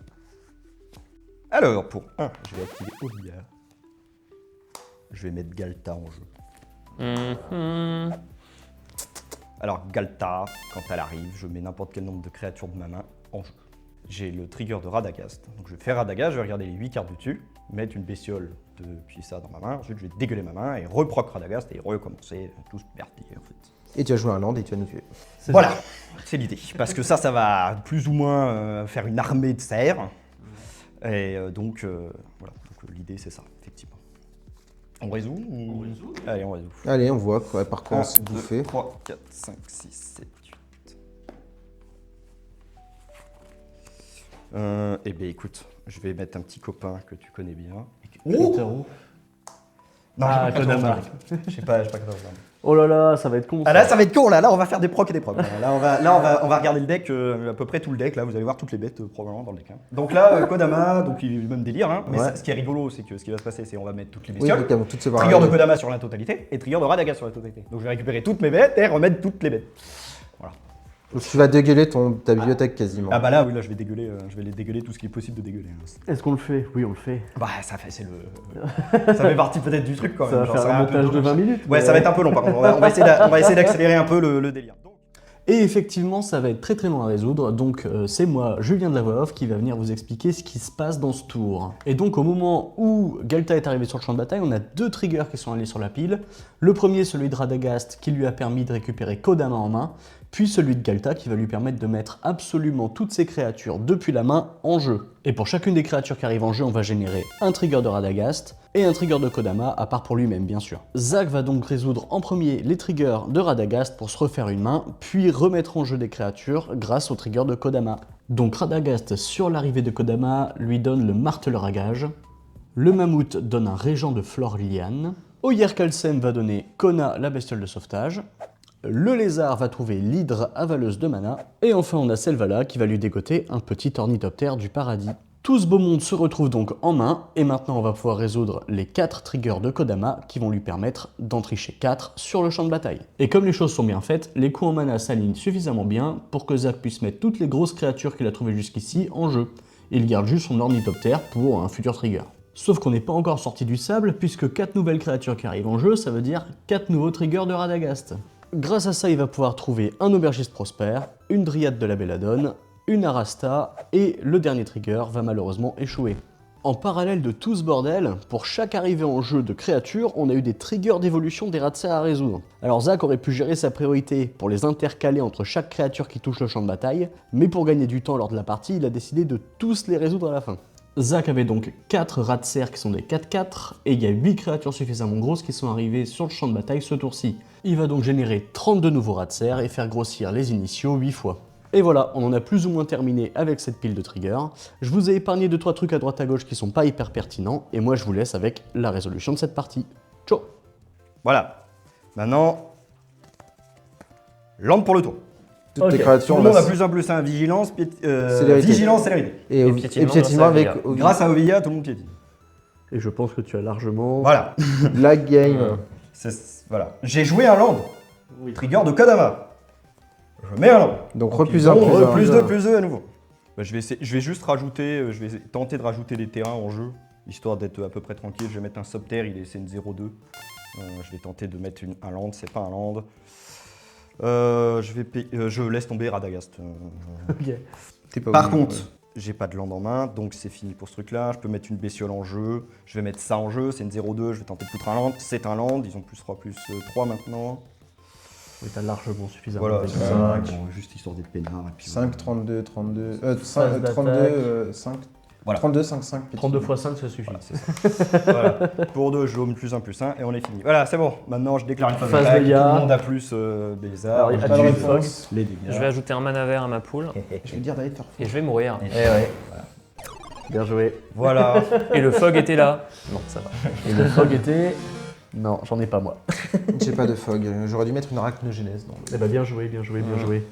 Speaker 3: Alors, pour 1, je vais activer Olia. Je vais mettre Galta en jeu. Alors, Galta, quand elle arrive, je mets n'importe quel nombre de créatures de ma main en jeu. J'ai le trigger de Radagast. Donc, je vais faire Radagast, je vais regarder les 8 cartes du dessus, mettre une bestiole depuis ça dans ma main. Ensuite, je vais dégueuler ma main et reproc Radagast et recommencer. Tout merdier, en fait.
Speaker 2: Et tu as joué un land et tu vas nous tuer.
Speaker 3: Voilà, c'est l'idée. Parce que ça va plus ou moins faire une armée de cerfs. Et donc, voilà. Donc, l'idée, c'est ça, effectivement. On résout ou... Allez, on résout.
Speaker 2: Allez, on voit quoi, par quoi on se
Speaker 3: 2,
Speaker 2: bouffer.
Speaker 3: 3, 4, 5, 6, 7, 8. Eh bien, écoute, je vais mettre un petit copain que tu connais bien.
Speaker 4: Critero.
Speaker 3: Non,
Speaker 4: Ah,
Speaker 3: j'ai pas
Speaker 4: Kodama.
Speaker 3: 14 Dames. J'ai pas 14 Dames.
Speaker 4: Oh là là, ça va être con.
Speaker 3: Ah là, ça va être con, là on va faire des procs et des procs. Là, on va regarder le deck, à peu près tout le deck, là, vous allez voir toutes les bêtes probablement dans le deck. Hein. Donc là, Kodama, donc il est même délire, hein. Mais
Speaker 2: Ouais.
Speaker 3: ce qui est rigolo, c'est que ce qui va se passer, c'est on va mettre toutes les
Speaker 2: Oui,
Speaker 3: bestioles.
Speaker 2: donc elles vont toutes se voir
Speaker 3: Trigger de
Speaker 2: arriver.
Speaker 3: Kodama sur la totalité et trigger de Radagast sur la totalité. Donc je vais récupérer toutes mes bêtes et remettre toutes les bêtes.
Speaker 2: Donc tu vas dégueuler ta bibliothèque quasiment.
Speaker 3: Ah bah là, oui, là je vais dégueuler, je vais les dégueuler tout ce qui est possible de dégueuler. Hein.
Speaker 4: Est-ce qu'on le fait? Oui, on le fait.
Speaker 3: Bah ça fait, ça fait partie peut-être du truc quand même.
Speaker 4: Ça va
Speaker 3: Genre,
Speaker 4: faire
Speaker 3: va
Speaker 4: un
Speaker 3: un peu
Speaker 4: montage de 20
Speaker 3: dommage.
Speaker 4: minutes.
Speaker 3: Ouais,
Speaker 4: mais-
Speaker 3: ça va être un peu long par contre. On va essayer d'accélérer un peu le délire. Donc,
Speaker 4: Et effectivement, ça va être très très long à résoudre, donc c'est moi, Julien de la Voix Off, qui va venir vous expliquer ce qui se passe dans ce tour. Et donc au moment où Galta est arrivé sur le champ de bataille, on a deux triggers qui sont allés sur la pile. Le premier, celui de Radagast, qui lui a permis de récupérer Kodama en main, puis celui de Galta qui va lui permettre de mettre absolument toutes ses créatures depuis la main en jeu. Et pour chacune des créatures qui arrivent en jeu, on va générer un trigger de Radagast et un trigger de Kodama, à part pour lui-même bien sûr. Zach va donc résoudre en premier les triggers de Radagast pour se refaire une main, puis remettre en jeu des créatures grâce au trigger de Kodama. Donc Radagast sur l'arrivée de Kodama lui donne le marteleur à gage, le mammouth donne un régent de Flore-Liane, Oyer Kalsem va donner Kona la bestiole de sauvetage, le lézard va trouver l'hydre avaleuse de mana, et enfin on a Selvala qui va lui dégoter un petit ornithoptère du paradis. Tout ce beau monde se retrouve donc en main, et maintenant on va pouvoir résoudre les 4 triggers de Kodama qui vont lui permettre d'en tricher 4 sur le champ de bataille. Et comme les choses sont bien faites, les coups en mana s'alignent suffisamment bien pour que Zach puisse mettre toutes les grosses créatures qu'il a trouvées jusqu'ici en jeu. Il garde juste son ornithoptère pour un futur trigger. Sauf qu'on n'est pas encore sorti du sable, puisque 4 nouvelles créatures qui arrivent en jeu, ça veut dire 4 nouveaux triggers de Radagast. Grâce à ça, il va pouvoir trouver un aubergiste prospère, une dryade de la Belladone, une Arasta, et le dernier trigger va malheureusement échouer. En parallèle de tout ce bordel, pour chaque arrivée en jeu de créatures, on a eu des triggers d'évolution des Ratsa à résoudre. Alors Zach aurait pu gérer sa priorité pour les intercaler entre chaque créature qui touche le champ de bataille, mais pour gagner du temps lors de la partie, il a décidé de tous les résoudre à la fin. Zach avait donc 4 Ratser qui sont des 4-4, et il y a 8 créatures suffisamment grosses qui sont arrivées sur le champ de bataille ce tour-ci. Il va donc générer 32 nouveaux Ratser et faire grossir les initiaux 8 fois. Et voilà, on en a plus ou moins terminé avec cette pile de triggers. Je vous ai épargné 2-3 trucs à droite à gauche qui sont pas hyper pertinents, et moi je vous laisse avec la résolution de cette partie. Ciao.
Speaker 3: voilà. Maintenant, lampe pour le tour.
Speaker 2: Toutes
Speaker 4: Ok.
Speaker 2: tes
Speaker 3: Tout
Speaker 2: créatures,
Speaker 3: le monde
Speaker 2: là,
Speaker 3: a plus 1+1 vigilance,
Speaker 2: Célérité.
Speaker 3: vigilance, célérité.
Speaker 2: et
Speaker 1: piétinement
Speaker 2: piétinement
Speaker 1: grâce à
Speaker 2: avec
Speaker 1: Ovia.
Speaker 3: Grâce à Ovia, tout le monde piétine.
Speaker 4: Et je pense que tu as largement...
Speaker 3: Voilà.
Speaker 2: la game.
Speaker 3: Voilà. J'ai joué un land.
Speaker 4: Oui.
Speaker 3: Trigger de Kodama. Je mets un land.
Speaker 2: Donc
Speaker 3: Donc,
Speaker 2: plus
Speaker 3: ils
Speaker 2: un,
Speaker 3: ont
Speaker 2: plus un.
Speaker 3: plus 2, plus 2 à nouveau. Bah, je vais juste rajouter, je vais tenter de rajouter des terrains en jeu, histoire d'être à peu près tranquille. Je vais mettre un subterre, c'est une 0-2. Je vais tenter de mettre un land, c'est pas un land. Je laisse tomber Radagast.
Speaker 4: Ok.
Speaker 2: T'es pas
Speaker 3: Par
Speaker 2: obligé.
Speaker 3: contre, j'ai pas de land en main, donc c'est fini pour ce truc-là. Je peux mettre une bestiole en jeu. Je vais mettre ça en jeu, c'est une 0-2. Je vais tenter de foutre un land. C'est un land, ils ont plus 3, plus 3 maintenant.
Speaker 4: Oui, t'as largement suffisamment
Speaker 3: Voilà,
Speaker 4: avec
Speaker 3: c'est
Speaker 4: ça.
Speaker 3: ça. Bon, juste histoire d'être peinard. Et puis
Speaker 2: 5, 32, 32.
Speaker 4: Phase
Speaker 2: 32, 5.
Speaker 3: Voilà.
Speaker 2: 32, 5, 5.
Speaker 4: 32 x 5, ça suffit.
Speaker 3: Voilà, c'est ça. Voilà. Pour 2, je plus 1, plus 1, et on est fini. Voilà, c'est bon. Maintenant, je déclare une phase
Speaker 4: Phase
Speaker 3: d'attaque. Tout
Speaker 4: dégâts.
Speaker 3: le monde a plus Bézard.
Speaker 4: Alors, il y a
Speaker 2: Pas de
Speaker 4: du
Speaker 2: réponse.
Speaker 4: Fox.
Speaker 3: Les dégâts.
Speaker 1: Je vais ajouter un mana vert à ma poule
Speaker 2: Je vais dire d'aller te
Speaker 1: et je vais mourir.
Speaker 4: Bien joué.
Speaker 3: Voilà.
Speaker 1: Et le fog était là. Non, ça va.
Speaker 4: Et le fog était... Non, j'en ai pas moi.
Speaker 2: J'ai pas de fog. J'aurais dû mettre une arachnogénèse dans le.
Speaker 4: Eh ben bien joué, bien joué, bien joué.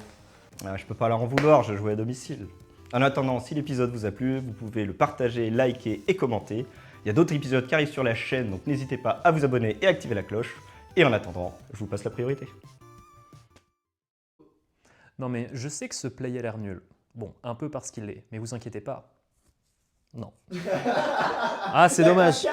Speaker 3: Je peux pas leur en vouloir, je jouais à domicile. En attendant, si l'épisode vous a plu, vous pouvez le partager, liker et commenter. Il y a d'autres épisodes qui arrivent sur la chaîne, donc n'hésitez pas à vous abonner et activer la cloche. Et en attendant, je vous passe la priorité.
Speaker 1: Non mais je sais que ce play a l'air nul. Bon, un peu parce qu'il l'est, mais vous inquiétez pas. Non. Ah, c'est dommage.